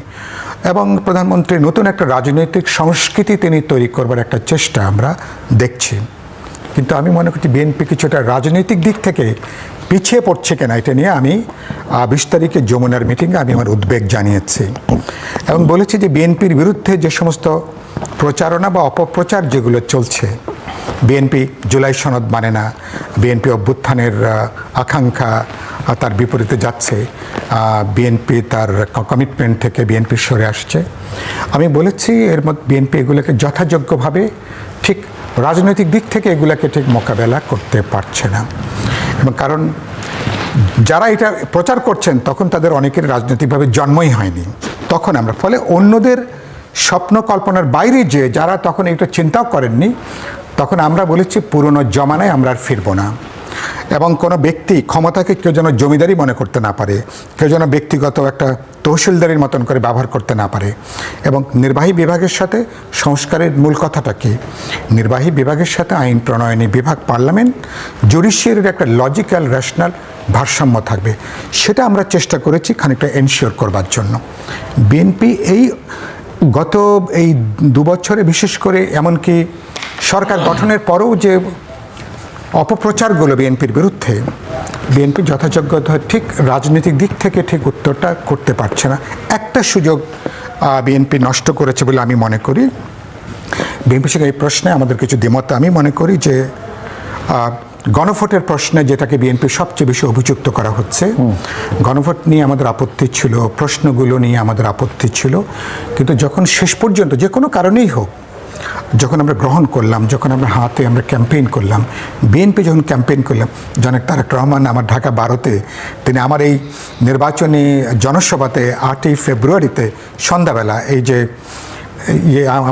এবং প্রধানমন্ত্রী নতুন একটা রাজনৈতিক সংস্কৃতি তিনি তৈরি করবার একটা চেষ্টা আমরা দেখছি। কিন্তু আমি মনে করছি বিএনপি কিছুটা রাজনৈতিক দিক থেকে পিছিয়ে পড়ছে কিনা, এটা নিয়ে আমি 20 তারিখে যমুনার মিটিংয়ে আমি আমার উদ্বেগ জানিয়েছি এবং বলেছি যে বিএনপির বিরুদ্ধে যে সমস্ত প্রচারণা বা অপপ্রচার যেগুলো চলছে, বিএনপি জুলাই সনদ মানে না, বিএনপি অভ্যুত্থানের আকাঙ্ক্ষা তার বিপরীতে যাচ্ছে, বিএনপি তার কমিটমেন্ট থেকে বিএনপি সরে আসছে, আমি বলেছি এর মধ্যে বিএনপি এগুলোকে যথাযোগ্যভাবে ঠিক রাজনৈতিক দিক থেকে এগুলোকে ঠিক মোকাবেলা করতে পারছে না। এবং কারণ যারা এটা প্রচার করছেন তখন তাদের অনেকের রাজনৈতিকভাবে জন্মই হয়নি, তখন আমরা ফলে অন্যদের স্বপ্ন কল্পনার বাইরে যে যারা তখন এটা চিন্তাও করেননি, তখন আমরা বলেছি পুরনো জমানায় আমরা আর ফিরবো না। এবং কোনো ব্যক্তি ক্ষমতাকে কেউ যেন জমিদারি মনে করতে না পারে, কেউ যেন ব্যক্তিগত একটা তহসিলদারির মতন করে ব্যবহার করতে না পারে। এবং নির্বাহী বিভাগের সাথে সংস্কারের মূল কথাটা কি, নির্বাহী বিভাগের সাথে আইন প্রণয়নী বিভাগ, পার্লামেন্ট, জুডিশিয়ারির একটা লজিক্যাল রেশনাল ভারসাম্য থাকবে, সেটা আমরা চেষ্টা করেছি খানিকটা এনশিওর করবার জন্য। বিএনপি গত 2 বছরে বিশেষ করে এমনকি সরকার গঠনের পরেও যে অপপ্রচারগুলো বিএনপির বিরুদ্ধে, বিএনপি যথাযোগ্য ঠিক রাজনৈতিক দিক থেকে ঠিক উত্তরটা করতে পারছে না। একটা সুযোগ বিএনপি নষ্ট করেছে বলে আমি মনে করি। বিএনপির সঙ্গে এই প্রশ্নে আমাদের কিছু দ্বিমত। আমি মনে করি যে গণভোটের প্রশ্নে যেটাকে বিএনপি সবচেয়ে বেশি অভিযুক্ত করা হচ্ছে, গণভোট নিয়ে আমাদের আপত্তি ছিল, প্রশ্নগুলো নিয়ে আমাদের আপত্তি ছিল, কিন্তু যখন শেষ পর্যন্ত যে কোনো কারণেই হোক, যখন আমরা গ্রহণ করলাম, যখন আমরা হাতে আমরা ক্যাম্পেইন করলাম, বিএনপি যখন ক্যাম্পেইন করলাম, জনাব তারেক রহমান আমার ঢাকা 12-তে তিনি আমার এই নির্বাচনী জনসভাতে 8ই ফেব্রুয়ারিতে সন্ধ্যাবেলা এই যে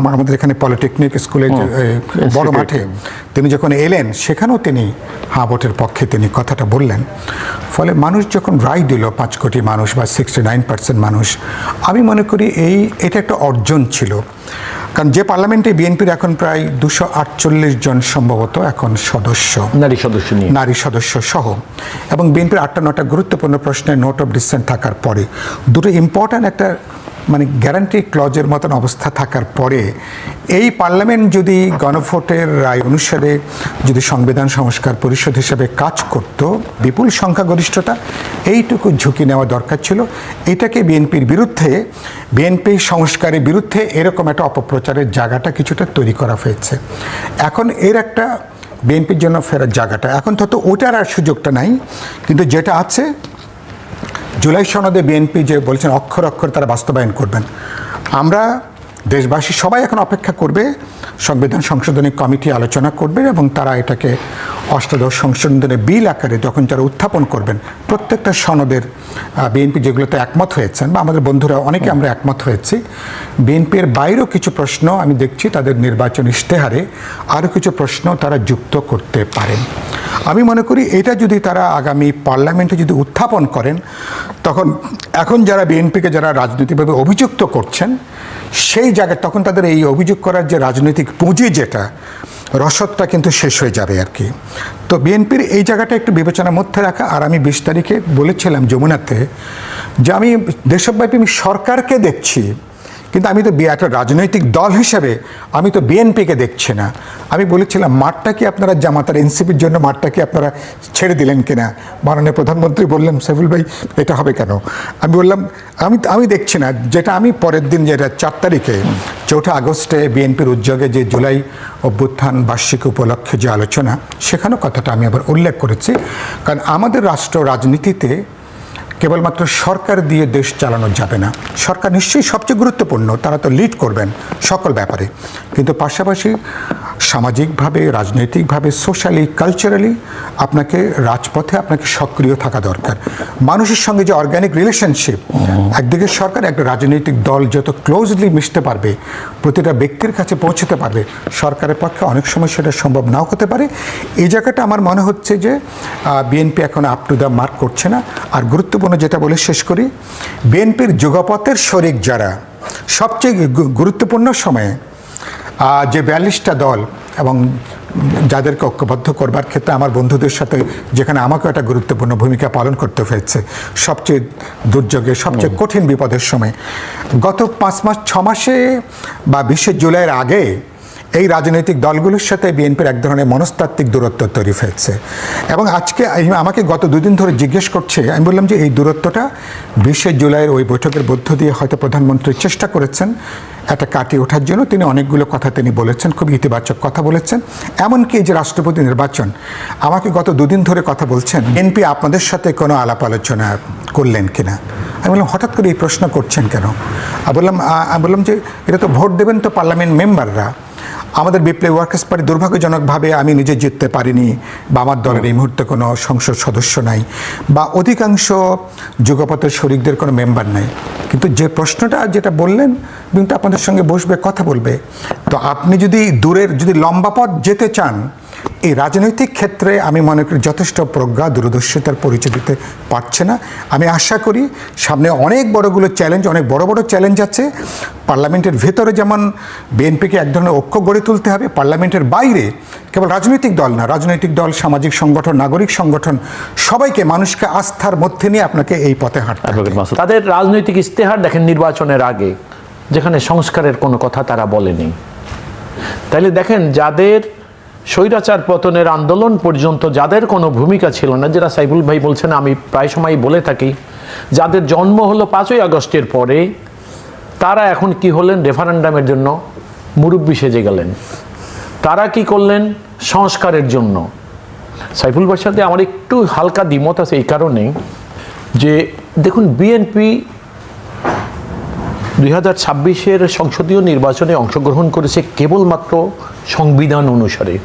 আমাদের এখানে পলিটেকনিক স্কুলে বড় মাঠে তিনি যখন এলেন, সেখানেও তিনি হ্যাঁ ভোটের পক্ষে তিনি কথাটা বললেন। ফলে মানুষ যখন রায় দিল, 5 কোটি মানুষ বা 69% মানুষ, আমি মনে করি এটা একটা অর্জন ছিল। কারণ যে পার্লামেন্টে বিএনপির এখন প্রায় 248 জন সম্ভবত এখন সদস্য, নারী সদস্য সহ, এবং বিএনপির 8-9টা গুরুত্বপূর্ণ প্রশ্নে নোট অফ ডিসেন্ট থাকার পরে, দুটো ইম্পর্ট্যান্ট একটা মানে গ্যারান্টি ক্লজের মতন অবস্থা থাকার পরে এই পার্লামেন্ট যদি গণভোটের রায় অনুসারে যদি সংবিধান সংস্কার পরিষদ হিসেবে কাজ করত, বিপুল সংখ্যাগরিষ্ঠতা, এইটুকু ঝুঁকি নেওয়া দরকার ছিল। এটাকে বিএনপির বিরুদ্ধে, বিএনপি সংস্কারের বিরুদ্ধে এরকম একটা অপপ্রচারের জায়গাটা কিছুটা তৈরি করা হয়েছে। এখন এর একটা বিএনপির জন্য ফেরার জায়গাটা, এখন তো ওটার আর সুযোগটা নাই, কিন্তু যেটা আছে জুলাই সনদে বিএনপি যে বলছেন অক্ষর অক্ষর তারা বাস্তবায়ন করবেন, আমরা দেশবাসী সবাই এখন অপেক্ষা করবে, সংবিধান সংশোধনী কমিটি আলোচনা করবে এবং তারা এটাকে অষ্টাদশ সংশোধনের বিল আকারে যখন যারা উত্থাপন করবেন, প্রত্যেকটা সনদের বিএনপি যেগুলোতে একমত হয়েছেন বা আমাদের বন্ধুরা অনেকে আমরা একমত হয়েছি, বিএনপির বাইরেও কিছু প্রশ্ন আমি দেখছি তাদের নির্বাচন ইশতেহারে আরও কিছু প্রশ্ন তারা যুক্ত করতে পারেন। আমি মনে করি এটা যদি তারা আগামী পার্লামেন্টে যদি উত্থাপন করেন, তখন এখন যারা বিএনপিকে যারা রাজনৈতিকভাবে অভিযুক্ত করছেন সেই জায়গায় তখন তাদের এই অভিযোগ করার যে রাজনৈতিক পুঁজি যেটা রসদটা কিন্তু শেষ হয়ে যাবে আর কি। তো বিএনপির এই জায়গাটা একটু বিবেচনার মধ্যে রাখা। আর আমি 20 তারিখে বলেছিলাম যমুনাতে যে আমি দেশব্যাপী আমি সরকারকে দেখছি, কিন্তু আমি তো একটা রাজনৈতিক দল হিসেবে আমি তো বিএনপিকে দেখছি না। আমি বলেছিলাম মাঠটা কি আপনারা জামাতার এনসিপির জন্য মাঠটা কি আপনারা ছেড়ে দিলেন কিনা? মাননীয় প্রধানমন্ত্রী বললেন সাইফুল ভাই এটা হবে কেন? আমি বললাম আমি দেখছি না। যেটা আমি পরের দিন যেটা 4 তারিখে 4 আগস্টে বিএনপির উদ্যোগে যে জুলাই অভ্যুত্থান বার্ষিকী উপলক্ষে যে আলোচনা, সেখানেও কথাটা আমি আবার উল্লেখ করেছি। কারণ আমাদের রাষ্ট্র রাজনীতিতে কেবলমাত্র সরকার দিয়ে দেশ চালানো যাবে না। সরকার নিশ্চয়ই সবচেয়ে গুরুত্বপূর্ণ, তারা তো লিড করবেন সকল ব্যাপারে, কিন্তু পাশাপাশি সামাজিকভাবে, রাজনৈতিকভাবে, সোশ্যালি, কালচারালি আপনাকে রাজপথে আপনাকে সক্রিয় থাকা দরকার। মানুষের সঙ্গে যে অর্গানিক রিলেশনশিপ, একদিকে সরকার একটা রাজনৈতিক দল যত ক্লোজলি মিশতে পারবে, প্রতিটা ব্যক্তির কাছে পৌঁছতে পারবে, সরকারের পক্ষে অনেক সময় সেটা সম্ভব নাও হতে পারে। এই জায়গাটা আমার মনে হচ্ছে যে বিএনপি এখন আপ টু দ্য মার্ক করছে না। আর গুরুত্বপূর্ণ যেটা বলে শেষ করি, বিএনপির যুগপথের শরিক যারা সবচেয়ে গুরুত্বপূর্ণ সময়ে যে 42টা দল এবং যাদেরকে ঐক্যবদ্ধ করবার ক্ষেত্রে আমার বন্ধুদের সাথে যেখানে আমাকেও একটা গুরুত্বপূর্ণ ভূমিকা পালন করতে হয়েছে, সবচেয়ে দুর্যোগে সবচেয়ে কঠিন বিপদের সময়, গত 5 মাস 6 মাসে বা 20 জুলাইয়ের আগে এই রাজনৈতিক দলগুলোর সাথে বিএনপির এক ধরনের মনস্তাত্ত্বিক দূরত্ব তৈরি হয়েছে। এবং আজকে আমাকে গত 2 দিন ধরে জিজ্ঞেস করছে, আমি বললাম যে এই দূরত্বটা 20 জুলাইয়ের ওই বৈঠকের মধ্য দিয়ে হয়তো প্রধানমন্ত্রী চেষ্টা করেছেন এটা কাটিয়ে ওঠার জন্য। তিনি অনেকগুলো কথা তিনি বলেছেন, খুব ইতিবাচক কথা বলেছেন। এমনকি এই যে রাষ্ট্রপতি নির্বাচন, আমাকে গত 2 দিন ধরে কথা বলছেন বিএনপি আপনাদের সাথে কোনো আলাপ আলোচনা করলেন কিনা। আমি বললাম হঠাৎ করে এই প্রশ্ন করছেন কেন? আমি বললাম যে এটা তো ভোট দেবেন তো পার্লামেন্ট মেম্বাররা। আমাদের বিপ্লবী ওয়ার্কার্স পার্টি দুর্ভাগ্যজনকভাবে আমি নিজে জিততে পারিনি, বা আমার দলের এই মুহূর্তে কোনো সংসদ সদস্য নাই, বা অধিকাংশ যুগপথের শরিকদের কোনো মেম্বার নাই। কিন্তু যে প্রশ্নটা যেটা বললেন, কিন্তু আপনাদের সঙ্গে বসবে, কথা বলবে। তো আপনি যদি যদি লম্বা পথ যেতে চান, এই রাজনৈতিক ক্ষেত্রে আমি মনে করি যথেষ্ট প্রজ্ঞা দূরদর্শিতার পরিচয় দিতে পারছে না। আমি আশা করি সামনে অনেক বড় বড় চ্যালেঞ্জ আছে। পার্লামেন্টের ভেতরে যেমন বিএনপিকে এক ধরনের ঐক্য গড়ে তুলতে হবে, পার্লামেন্টের বাইরে কেবল রাজনৈতিক দল না, রাজনৈতিক দল, সামাজিক সংগঠন, নাগরিক সংগঠন, সবাইকে মানুষকে আস্থার মধ্যে নিয়ে আপনাকে এই পথে হাঁটতে হবে। তাদের রাজনৈতিক ইশতেহার দেখেন নির্বাচনের আগে, যেখানে সংস্কারের কোনো কথা তারা বলেনি। তাইলে দেখেন যাদের স্বৈরাচার পতনের আন্দোলন পর্যন্ত যাদের কোনো ভূমিকা ছিল না, যেটা সাইফুল ভাই বলছেন, আমি প্রায় সময় বলে থাকি, যাদের জন্ম হলো 5ই আগস্টের পরে, তারা এখন কি হলেন? রেফারেন্ডামের জন্য মুরব্বি সেজে গেলেন। তারা কি করলেন? সংস্কারের জন্য। সাইফুল ভাইয়ের সাথে আমার একটু হালকা দ্বিমত আছে এই কারণে যে দেখুন, বিএনপি 2026-এর সংসদীয় নির্বাচনে অংশগ্রহণ করেছে কেবলমাত্র সংবিধান অনুসারে।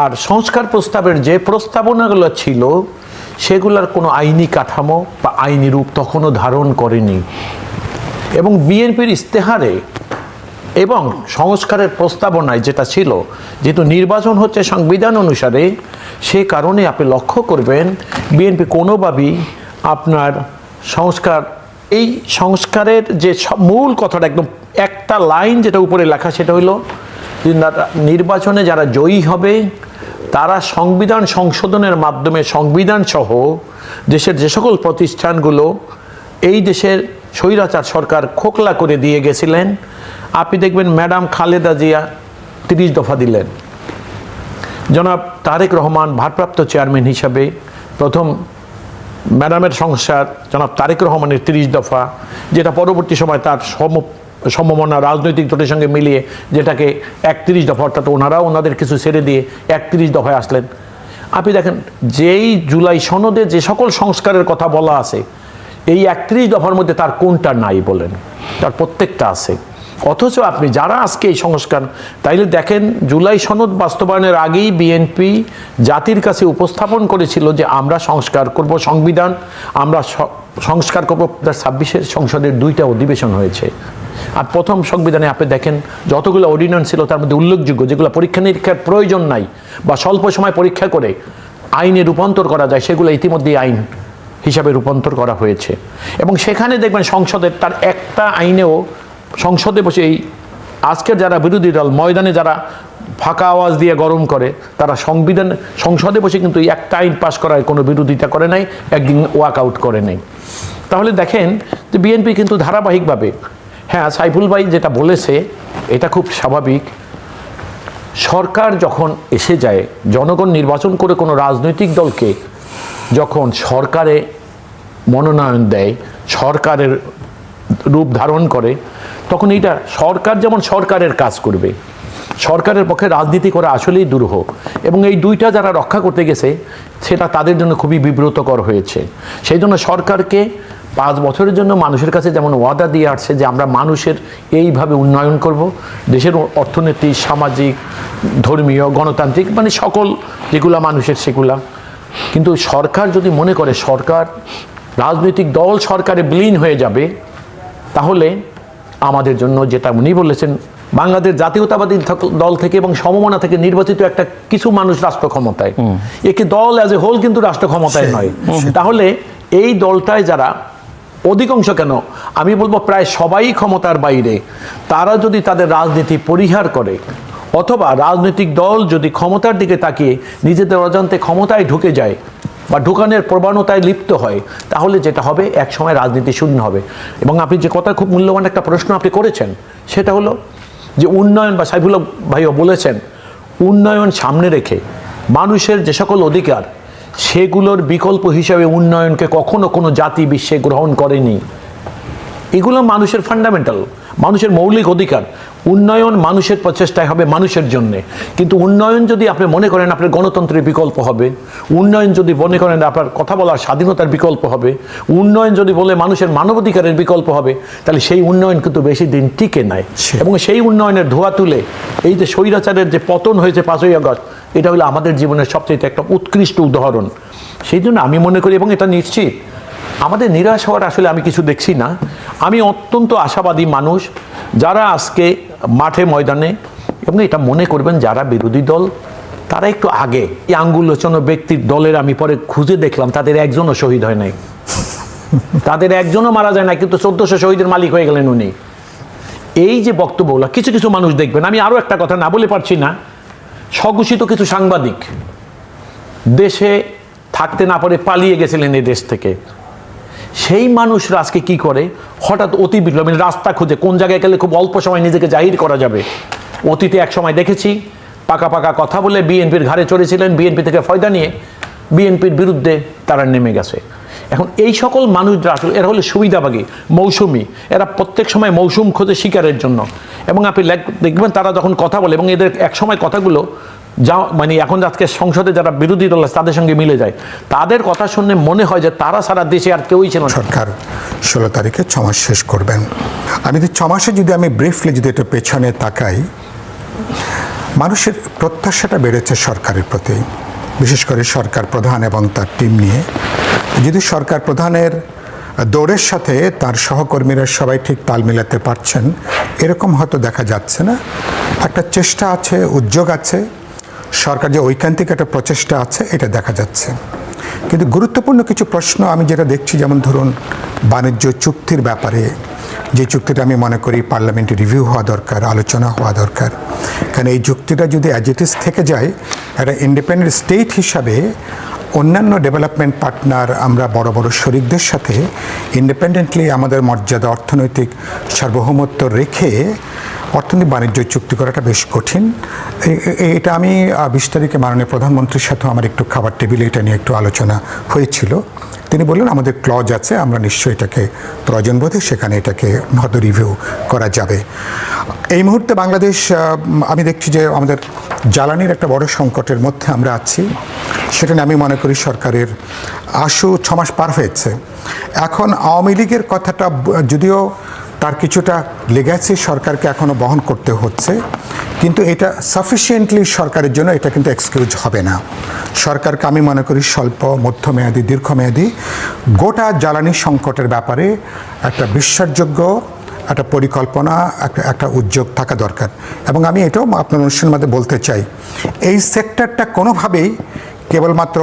আর সংস্কার প্রস্তাবের যে প্রস্তাবনাগুলো ছিল সেগুলোর কোনো আইনি কাঠামো বা আইনি রূপ তখনও ধারণ করেনি। এবং বিএনপির ইশতেহারে এবং সংস্কারের প্রস্তাবনায় যেটা ছিল, যেহেতু নির্বাচন হচ্ছে সংবিধান অনুসারে, সে কারণে আপনি লক্ষ্য করবেন বিএনপি কোনোভাবেই আপনার এই সংস্কারের যে মূল কথাটা একদম একটা লাইন যেটা উপরে লেখা, সেটা হলো যে নির্বাচনে যারা জয়ী হবে তারা সংবিধান সংশোধনের মাধ্যমে সংবিধান সহ দেশের যে সকল প্রতিষ্ঠানগুলো এই দেশের স্বৈরাচার সরকার খোকলা করে দিয়ে গেছিলেন, আপনি দেখবেন ম্যাডাম খালেদা জিয়া 30 দফা দিলেন। জনাব তারেক রহমান ভারপ্রাপ্ত চেয়ারম্যান হিসাবে প্রথম ম্যাডামের সংসার জনাব তারেক রহমানের 30 দফা, যেটা পরবর্তী সময় তার সমমনা রাজনৈতিক দলের সঙ্গে মিলিয়ে যেটাকে 31 দফা, অর্থাৎ ওনাদের কিছু ছেড়ে দিয়ে 31 দফায় আসলেন। আপনি দেখেন যেই জুলাই সনদে যে সকল সংস্কারের কথা বলা আছে, এই 31 দফার মধ্যে তার কোনটা নাই বলেন? তার প্রত্যেকটা আছে। অথচ আপনি যারা আজকে এই সংস্কার, তাইলে দেখেন জুলাই সনদ বাস্তবায়নের আগেই বিএনপি জাতির কাছে উপস্থাপন করেছিল যে আমরা সংস্কার করব সংবিধান, আমরা সংস্কার করব। 2026 সংসদের 2টা অধিবেশন হয়েছে। আর প্রথম সংবিধানে আপনি দেখেন যতগুলো অর্ডিন্যান্স ছিল তার মধ্যে উল্লেখযোগ্য যেগুলো পরীক্ষা নিরীক্ষার প্রয়োজন নাই বা স্বল্প সময় পরীক্ষা করে আইনে রূপান্তর করা যায়, সেগুলো ইতিমধ্যেই আইন হিসাবে রূপান্তর করা হয়েছে। এবং সেখানে দেখবেন সংসদের তার একটা আইনেও সংসদে বসে এই আজকের যারা বিরোধী দল ময়দানে যারা ফাঁকা আওয়াজ দিয়ে গরম করে, তারা সংসদে বসে কিন্তু একটা আইন পাশ করার কোনো বিরোধিতা করে নাই, একদিন ওয়াক আউট করে নাই। তাহলে দেখেন যে বিএনপি কিন্তু ধারাবাহিকভাবে, হ্যাঁ সাইফুল ভাই যেটা বলেছে এটা খুব স্বাভাবিক, সরকার যখন এসে যায়, জনগণ নির্বাচন করে কোনো রাজনৈতিক দলকে যখন সরকারে মনোনয়ন দেয়, সরকারের রূপ ধারণ করে, তখন এইটা সরকার যেমন সরকারের কাজ করবে, সরকারের পক্ষে রাজনীতি করা আসলেই দুরূহ। এবং এই দুইটা যারা রক্ষা করতে গেছে সেটা তাদের জন্য খুবই বিব্রতকর হয়েছে। সেই জন্য সরকারকে 5 বছরের জন্য মানুষের কাছে যেমন ওয়াদা দিয়ে আসছে যে আমরা মানুষের এইভাবে উন্নয়ন করব, দেশের অর্থনীতি, সামাজিক, ধর্মীয়, গণতান্ত্রিক, মানে সকল যেগুলা মানুষের সেগুলা। কিন্তু সরকার যদি মনে করে সরকার রাজনৈতিক দল সরকারে বিলীন হয়ে যাবে, তাহলে আমাদের জন্য যেটা উনি বলেছেন, বাংলাদেশ জাতীয়তাবাদী দল থেকে এবং সমমনা থেকে নির্বাচিত একটা কিছু মানুষ রাষ্ট্র ক্ষমতায়, একে দল অ্যাজ এ হোল কিন্তু রাষ্ট্র ক্ষমতায় নয়। তাহলে এই দলটায় যারা অধিকাংশ, কেন আমি বলবো প্রায় সবাই ক্ষমতার বাইরে, তারা যদি তাদের রাজনীতি পরিহার করে অথবা রাজনৈতিক দল যদি ক্ষমতার দিকে তাকিয়ে নিজেদের অজান্তে ক্ষমতায় ঢুকে যায় বা ঢুকানোর প্রবণতায় লিপ্ত হয়, তাহলে যেটা হবে একসময় রাজনীতি শূন্য হবে। এবং আপনি যে কথা, খুব মূল্যবান একটা প্রশ্ন আপনি করেছেন, সেটা হলো যে উন্নয়ন, বা সাইফুল ভাইও বলেছেন উন্নয়ন সামনে রেখে মানুষের যে সকল অধিকার, সেগুলোর বিকল্প হিসাবে উন্নয়নকে কখনো কোনো জাতি বিশ্বে গ্রহণ করেনি। এগুলো মানুষের ফান্ডামেন্টাল, মানুষের মৌলিক অধিকার। উন্নয়ন মানুষের প্রচেষ্টায় হবে মানুষের জন্যে। কিন্তু উন্নয়ন যদি আপনি মনে করেন আপনার গণতন্ত্রের বিকল্প হবে, উন্নয়ন যদি মনে করেন আপনার কথা বলার স্বাধীনতার বিকল্প হবে, উন্নয়ন যদি বলে মানুষের মানবাধিকারের বিকল্প হবে, তাহলে সেই উন্নয়ন কিন্তু বেশি দিন টিকে নাই। এবং সেই উন্নয়নের ধোঁয়া তুলে এই যে স্বৈরাচারের যে পতন হয়েছে 5ই আগস্ট, এটা হলো আমাদের জীবনের সবচেয়ে একটা উৎকৃষ্ট উদাহরণ। সেই জন্য আমি মনে করি, এবং এটা নিশ্চিত আমাদের নিরাশ হওয়ার আসলে আমি কিছু দেখছি না। আমি অত্যন্ত আশাবাদী মানুষ যারা আজকে মাঠে ময়দানে, এবং এটা মনে করবেন যারা বিরোধী দল তারা একটু আগে, এই আঙ্গুলোচন ব্যক্তির দলের আমি পরে খুঁজে দেখলাম তাদের একজনও শহীদ হয় নাই, তাদের একজনও মারা যায় না, কিন্তু 1400 শহীদের মালিক হয়ে গেলেন উনি। এই যে বক্তব্যগুলো কিছু কিছু মানুষ দেখবেন, আমি আরও একটা কথা না বলে পারছি না, স্বঘোষিত কিছু সাংবাদিক দেশে থাকতে না পারে পালিয়ে গেছিলেন এই দেশ থেকে, সেই মানুষরা আজকে কি করে, হঠাৎ অতি বিপ্লব, মানে রাস্তা খুঁজে কোন জায়গায় গেলে খুব অল্প সময় নিজেকে জাহির করা যাবে। অতীতে এক সময় দেখেছি পাকা পাকা কথা বলে বিএনপির ঘাড়ে চড়েছিলেন, বিএনপি থেকে ফয়দা নিয়ে বিএনপির বিরুদ্ধে তারা নেমে গেছে। এখন এই সকল মানুষরা আসলে এরা হলো সুবিধাভাগী, মৌসুমি, এরা প্রত্যেক সময় মৌসুম খোঁজে শিকারের জন্য। এবং আপনি দেখবেন তারা যখন কথা বলে, এবং এদের এক সময় কথাগুলো যা মানে এখন আজকে সংসদে যারা বিরোধী দল আছে তাদের সঙ্গে মিলে যায়, তাদের কথা শুনে মনে হয় যে তারা সারা দেশে আর কেউই ছিল না। সরকার 16 তারিখে 6 মাস শেষ করবেন। আমি 6 মাসে যদি আমি ব্রিফলি যদি একটু পেছনে তাকাই, মানুষের প্রত্যাশাটা বেড়েছে সরকারের প্রতি, বিশেষ করে সরকার প্রধান এবং তার টিম নিয়ে। যদি সরকার প্রধানের দৌড়ের সাথে তার সহকর্মীরা সবাই ঠিক তাল মিলাতে পারছেন, এরকম হয়তো দেখা যাচ্ছে না। একটা চেষ্টা আছে, উদ্যোগ আছে, সরকার যে ঐকান্তিক একটা প্রচেষ্টা আছে, এটা দেখা যাচ্ছে। কিন্তু গুরুত্বপূর্ণ কিছু প্রশ্ন আমি যেটা দেখছি, যেমন ধরুন বাণিজ্য চুক্তির ব্যাপারে, যে চুক্তিটা আমি মনে করি পার্লামেন্টে রিভিউ হওয়া দরকার, আলোচনা হওয়া দরকার। কারণ এই চুক্তিটা যদি অ্যাজ ইট ইজ থেকে যায়, একটা ইন্ডিপেন্ডেন্ট স্টেট হিসাবে অন্যান্য ডেভেলপমেন্ট পার্টনার, আমরা বড় বড় শরিকদের সাথে ইন্ডিপেন্ডেন্টলি আমাদের মর্যাদা, অর্থনৈতিক সার্বভৌমত্ব রেখে অর্থনৈতিক বাণিজ্য চুক্তি করাটা বেশ কঠিন। এটা আমি 20 তারিখে মাননীয় প্রধানমন্ত্রীর সাথেও আমার একটু খাবার টেবিলে এটা নিয়ে একটু আলোচনা হয়েছিল। তিনি বললেন আমাদের ক্লজ আছে, আমরা নিশ্চয়ই এটাকে প্রয়োজন বোধে সেখানে এটাকে হয়তো রিভিউ করা যাবে। এই মুহূর্তে বাংলাদেশ, আমি দেখছি যে আমাদের জ্বালানির একটা বড় সংকটের মধ্যে আমরা আছি। সেটা নিয়ে আমি মনে করি সরকারের 6 মাস পার হয়েছে। এখন আওয়ামী লীগের কথাটা যদিও তার কিছুটা লেগেছে সরকারকে এখনও বহন করতে হচ্ছে, কিন্তু এটা সাফিসিয়েন্টলি সরকারের জন্য এটা কিন্তু এক্সকিউজ হবে না। সরকারকে আমি মনে করি স্বল্প, মধ্যমেয়াদী, দীর্ঘমেয়াদী গোটা জ্বালানি সংকটের ব্যাপারে একটা বিশ্বাসযোগ্য একটা পরিকল্পনা, একটা উদ্যোগ থাকা দরকার। এবং আমি এটাও আপনার অনুষ্ঠানের মধ্যে বলতে চাই, এই সেক্টরটা কোনোভাবেই কেবলমাত্র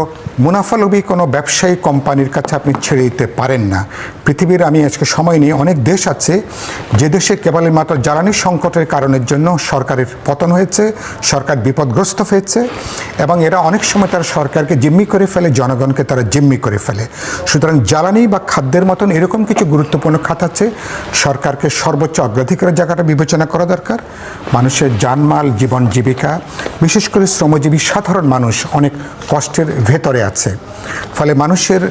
মুনাফালোভী কোনো ব্যবসায়ী কোম্পানির কাছে আপনি ছেড়ে দিতে পারেন না। পৃথিবীর, আমি আজকে সময় নিয়ে, অনেক দেশ আছে যে দেশে কেবলমাত্র জ্বালানি সংকটের কারণের জন্য সরকারের পতন হয়েছে, সরকার বিপদগ্রস্ত হয়েছে, এবং এরা অনেক সময় তারা সরকারকে জিম্মি করে ফেলে, জনগণকে তারা জিম্মি করে ফেলে। সুতরাং জ্বালানি বা খাদ্যের মতন এরকম কিছু গুরুত্বপূর্ণ খাত আছে, সরকারকে সর্বোচ্চ অগ্রাধিকারের জায়গাটা বিবেচনা করা দরকার। মানুষের জানমাল, জীবন জীবিকা, বিশেষ করে শ্রমজীবী সাধারণ মানুষ অনেক কষ্টের ভেতরে আছে, ফলে মানুষের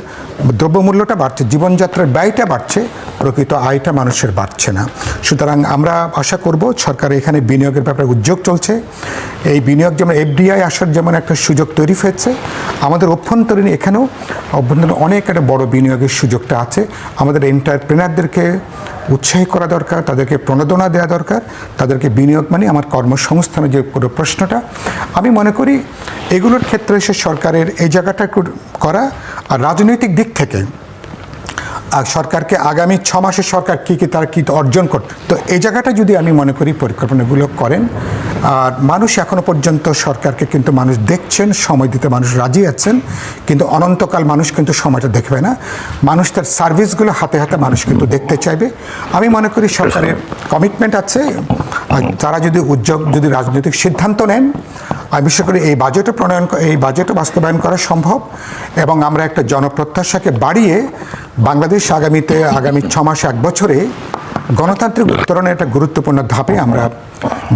দ্রব্যমূল্যটা বাড়ছে, জীবনযাত্রার ব্যয়টা বাড়ছে, প্রকৃত আয়টা মানুষের বাড়ছে না। সুতরাং আমরা আশা করব সরকার এখানে বিনিয়োগের ব্যাপারে উদ্যোগ চলছে। এই বিনিয়োগ যেমন এফডিআই আসার যেমন একটা সুযোগ তৈরি হয়েছে, আমাদের অভ্যন্তরীণ এখানেও অনেক একটা বড় বিনিয়োগের সুযোগটা আছে। আমাদের এন্টারপ্রেনারদেরকে উৎসাহী করা দরকার, তাদেরকে প্রণোদনা দেওয়া দরকার, তাদেরকে বিনিয়োগ মানে আমার কর্মসংস্থানের যে পুরো প্রশ্নটা, আমি মনে করি এগুলোর ক্ষেত্রে এসে সরকারের এই জায়গাটা করা। আর রাজনৈতিক দিক থেকে সরকারকে আগামী 6 মাসে সরকার তারা কী অর্জন করতে, তো এই জায়গাটা যদি আমি মনে করি পরিকল্পনাগুলো করেন। আর মানুষ এখনও পর্যন্ত সরকারকে কিন্তু মানুষ দেখছেন, সময় দিতে মানুষ রাজি আছেন, কিন্তু অনন্তকাল মানুষ কিন্তু সময়টা দেখবে না। মানুষ তার সার্ভিসগুলো হাতে হাতে মানুষ কিন্তু দেখতে চাইবে। আমি মনে করি সরকারের কমিটমেন্ট আছে, তারা যদি রাজনৈতিক সিদ্ধান্ত নেন, আমি বিশেষ করে এই বাজেটও বাস্তবায়ন করা সম্ভব। এবং আমরা একটা জনপ্রত্যাশাকে বাড়িয়ে বাংলাদেশ আগামী 6 মাস 1 বছরে গণতান্ত্রিক উত্তরণের একটা গুরুত্বপূর্ণ ধাপে আমরা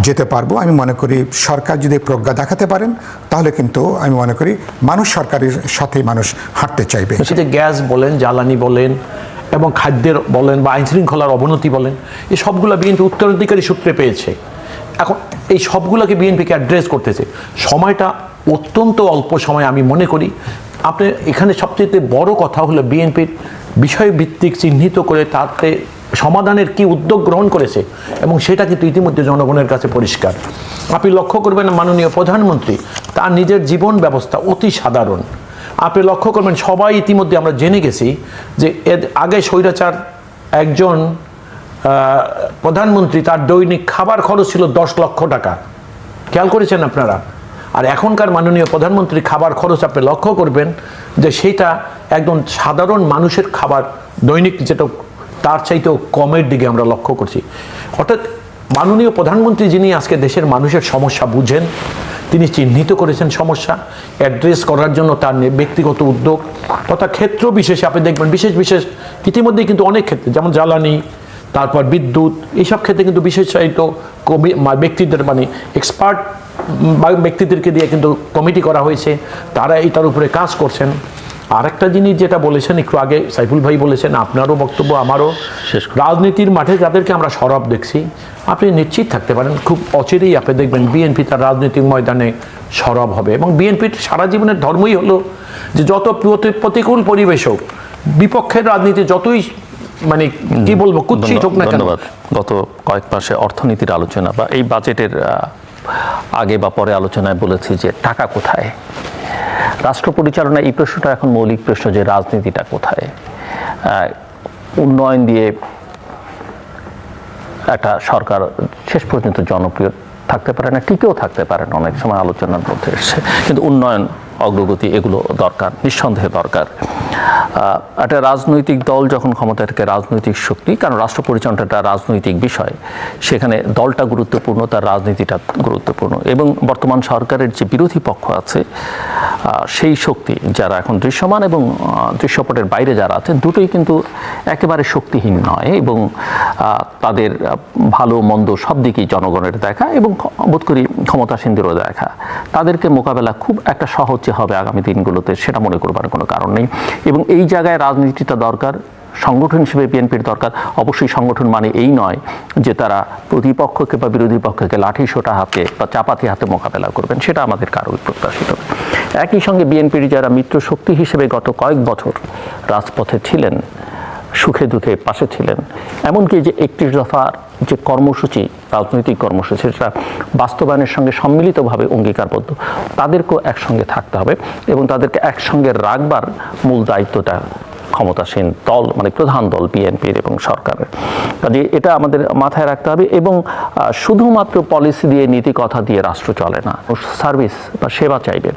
যেতে পারবো। আমি মনে করি সরকার যদি প্রজ্ঞা দেখাতে পারেন, তাহলে কিন্তু আমি মনে করি মানুষ সরকারের সাথে মানুষ হাঁটতে চাইবে। সেটা গ্যাস বলেন, জ্বালানি বলেন, এবং খাদ্যের বলেন, বা আইনশৃঙ্খলার অবনতি বলেন, এই সবগুলো বিএনপি উত্তরাধিকারী সূত্রে পেয়েছে। এখন এই সবগুলোকে বিএনপিকে অ্যাড্রেস করতেছে, সময়টা অত্যন্ত অল্প সময়। আমি মনে করি আপনি এখানে সবচেয়ে বড় কথা হলো বিএনপির বিষয়ভিত্তিক চিহ্নিত করে তাতে সমাধানের কি উদ্যোগ গ্রহণ করেছে, এবং সেটা কিন্তু ইতিমধ্যে জনগণের কাছে পরিষ্কার। আপনি লক্ষ্য করবেন মাননীয় প্রধানমন্ত্রী তার নিজের জীবন ব্যবস্থা অতি সাধারণ। আপনি লক্ষ্য করবেন সবাই ইতিমধ্যে আমরা জেনে গেছি যে এর আগে স্বৈরাচার একজন প্রধানমন্ত্রী, তার দৈনিক খাবার খরচ ছিল 10 লক্ষ টাকা। খেয়াল করেছেন আপনারা? আর এখনকার মাননীয় প্রধানমন্ত্রী খাবার খরচ আপনি লক্ষ্য করবেন যে সেটা একজন সাধারণ মানুষের খাবার দৈনিক যেটা, তার চাইতেও কমের দিকে আমরা লক্ষ্য করছি। অর্থাৎ মাননীয় প্রধানমন্ত্রী, যিনি আজকে দেশের মানুষের সমস্যা বুঝেন, তিনি চিহ্নিত করেছেন সমস্যা, অ্যাড্রেস করার জন্য তার ব্যক্তিগত উদ্যোগ তথা ক্ষেত্র বিশেষে আপনি দেখবেন বিশেষ ইতিমধ্যেই কিন্তু অনেক ক্ষেত্রে, যেমন জ্বালানি, তারপর বিদ্যুৎ, এইসব ক্ষেত্রে কিন্তু বিশেষায়িত ব্যক্তিদের মানে এক্সপার্ট ব্যক্তিদেরকে দিয়ে কিন্তু কমিটি করা হয়েছে, তারা এইটার উপরে কাজ করছেন। আরেকটা জিনিস যেটা বলেছেন একটু আগে সাইফুল ভাই বলেছেন, আপনারও বক্তব্য আমারও, রাজনীতির মাঠে যাদেরকে আমরা সরব দেখছি, আপনি নিশ্চিত থাকতে পারেন খুব অচিরেই আপনি দেখবেন বিএনপি তার রাজনৈতিক ময়দানে সরব হবে। এবং বিএনপির সারা জীবনের ধর্মই হলো যে যত প্রতিকূল পরিবেশ হোক, বিপক্ষের রাজনীতি যতই মানে কি বলবো কুৎসিত হোক না কেন। ধন্যবাদ। গত কয়েক মাসে অর্থনীতির আলোচনা বা এই বাজেটের আগে বা পরে আলোচনায় বলেছি যে টাকা কোথায়, রাষ্ট্র পরিচালনা, এই প্রশ্নটা এখন মৌলিক প্রশ্ন যে রাজনীতিটা কোথায়। উন্নয়ন দিয়ে একটা সরকার শেষ পর্যন্ত জনপ্রিয় থাকতে পারে না, টিকেও থাকতে পারে না, অনেক সময় আলোচনার মধ্যে এসছে। কিন্তু উন্নয়ন, অগ্রগতি এগুলো দরকার, নিঃসন্দেহে দরকার। একটা রাজনৈতিক দল যখন ক্ষমতায় থাকে, রাজনৈতিক শক্তি, কারণ রাষ্ট্র পরিচালনাটা একটা রাজনৈতিক বিষয়, সেখানে দলটা গুরুত্বপূর্ণ, তার রাজনীতিটা গুরুত্বপূর্ণ। এবং বর্তমান সরকারের যে বিরোধী পক্ষ আছে, সেই শক্তি যারা এখন দৃশ্যমান এবং দৃশ্যপটের বাইরে যারা আছেন, দুটোই কিন্তু একেবারে শক্তিহীন নয়, এবং তাদের ভালো মন্দ সব দিকেই জনগণের দেখা এবং বোধ করি ক্ষমতাসীনদেরও দেখা। তাদেরকে মোকাবেলা খুব একটা সহজ যে হবে আগামী দিনগুলোতে, সেটা মনে করবার কোনো কারণ নেই। এবং এই জায়গায় রাজনীতিটা দরকার, সংগঠন হিসেবে বিএনপির দরকার। অবশ্যই সংগঠন মানে এই নয় যে তারা প্রতিপক্ষকে বা বিরোধী পক্ষকে লাঠি সোটা হাতে বা চাপাতি হাতে মোকাবেলা করবেন, সেটা আমাদের কারোই প্রত্যাশিত। একই সঙ্গে বিএনপির যারা মিত্র শক্তি হিসেবে গত কয়েক বছর রাজপথে ছিলেন, সুখে দুঃখে পাশে ছিলেন। এমনকি যে 31 দফার যে কর্মসূচি, রাজনৈতিক কর্মসূচি, সেটা বাস্তবায়নের সঙ্গে সম্মিলিতভাবে অঙ্গীকারবদ্ধ, তাদেরকেও একসঙ্গে থাকতে হবে এবং তাদেরকে একসঙ্গে রাখবার মূল দায়িত্বটা ক্ষমতাসীন দল মানে প্রধান দল বিএনপির এবং সরকারের। কাজে এটা আমাদের মাথায় রাখতে হবে। এবং শুধুমাত্র পলিসি দিয়ে, নীতি কথা দিয়ে রাষ্ট্র চলে না। সার্ভিস বা সেবা চাইবে,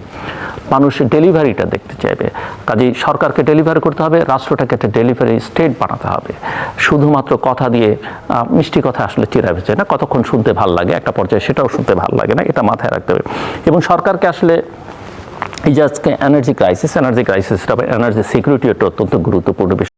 মানুষ ডেলিভারিটা দেখতে চাইবে। কাজেই সরকারকে ডেলিভারি করতে হবে, রাষ্ট্রটাকে একটা ডেলিভারি স্টেট বানাতে হবে। শুধুমাত্র কথা দিয়ে, মিষ্টি কথা আসলে চিরা ভেজে না, কতক্ষণ শুনতে ভাল লাগে, একটা পর্যায়ে সেটাও শুনতে ভাল লাগে না, এটা মাথায় রাখতে হবে। এবং সরকারকে আসলে এই যে আজকে এনার্জি ক্রাইসিসটা, এনার্জি সিকিউরিটি একটা অত্যন্ত গুরুত্বপূর্ণ বিষয়।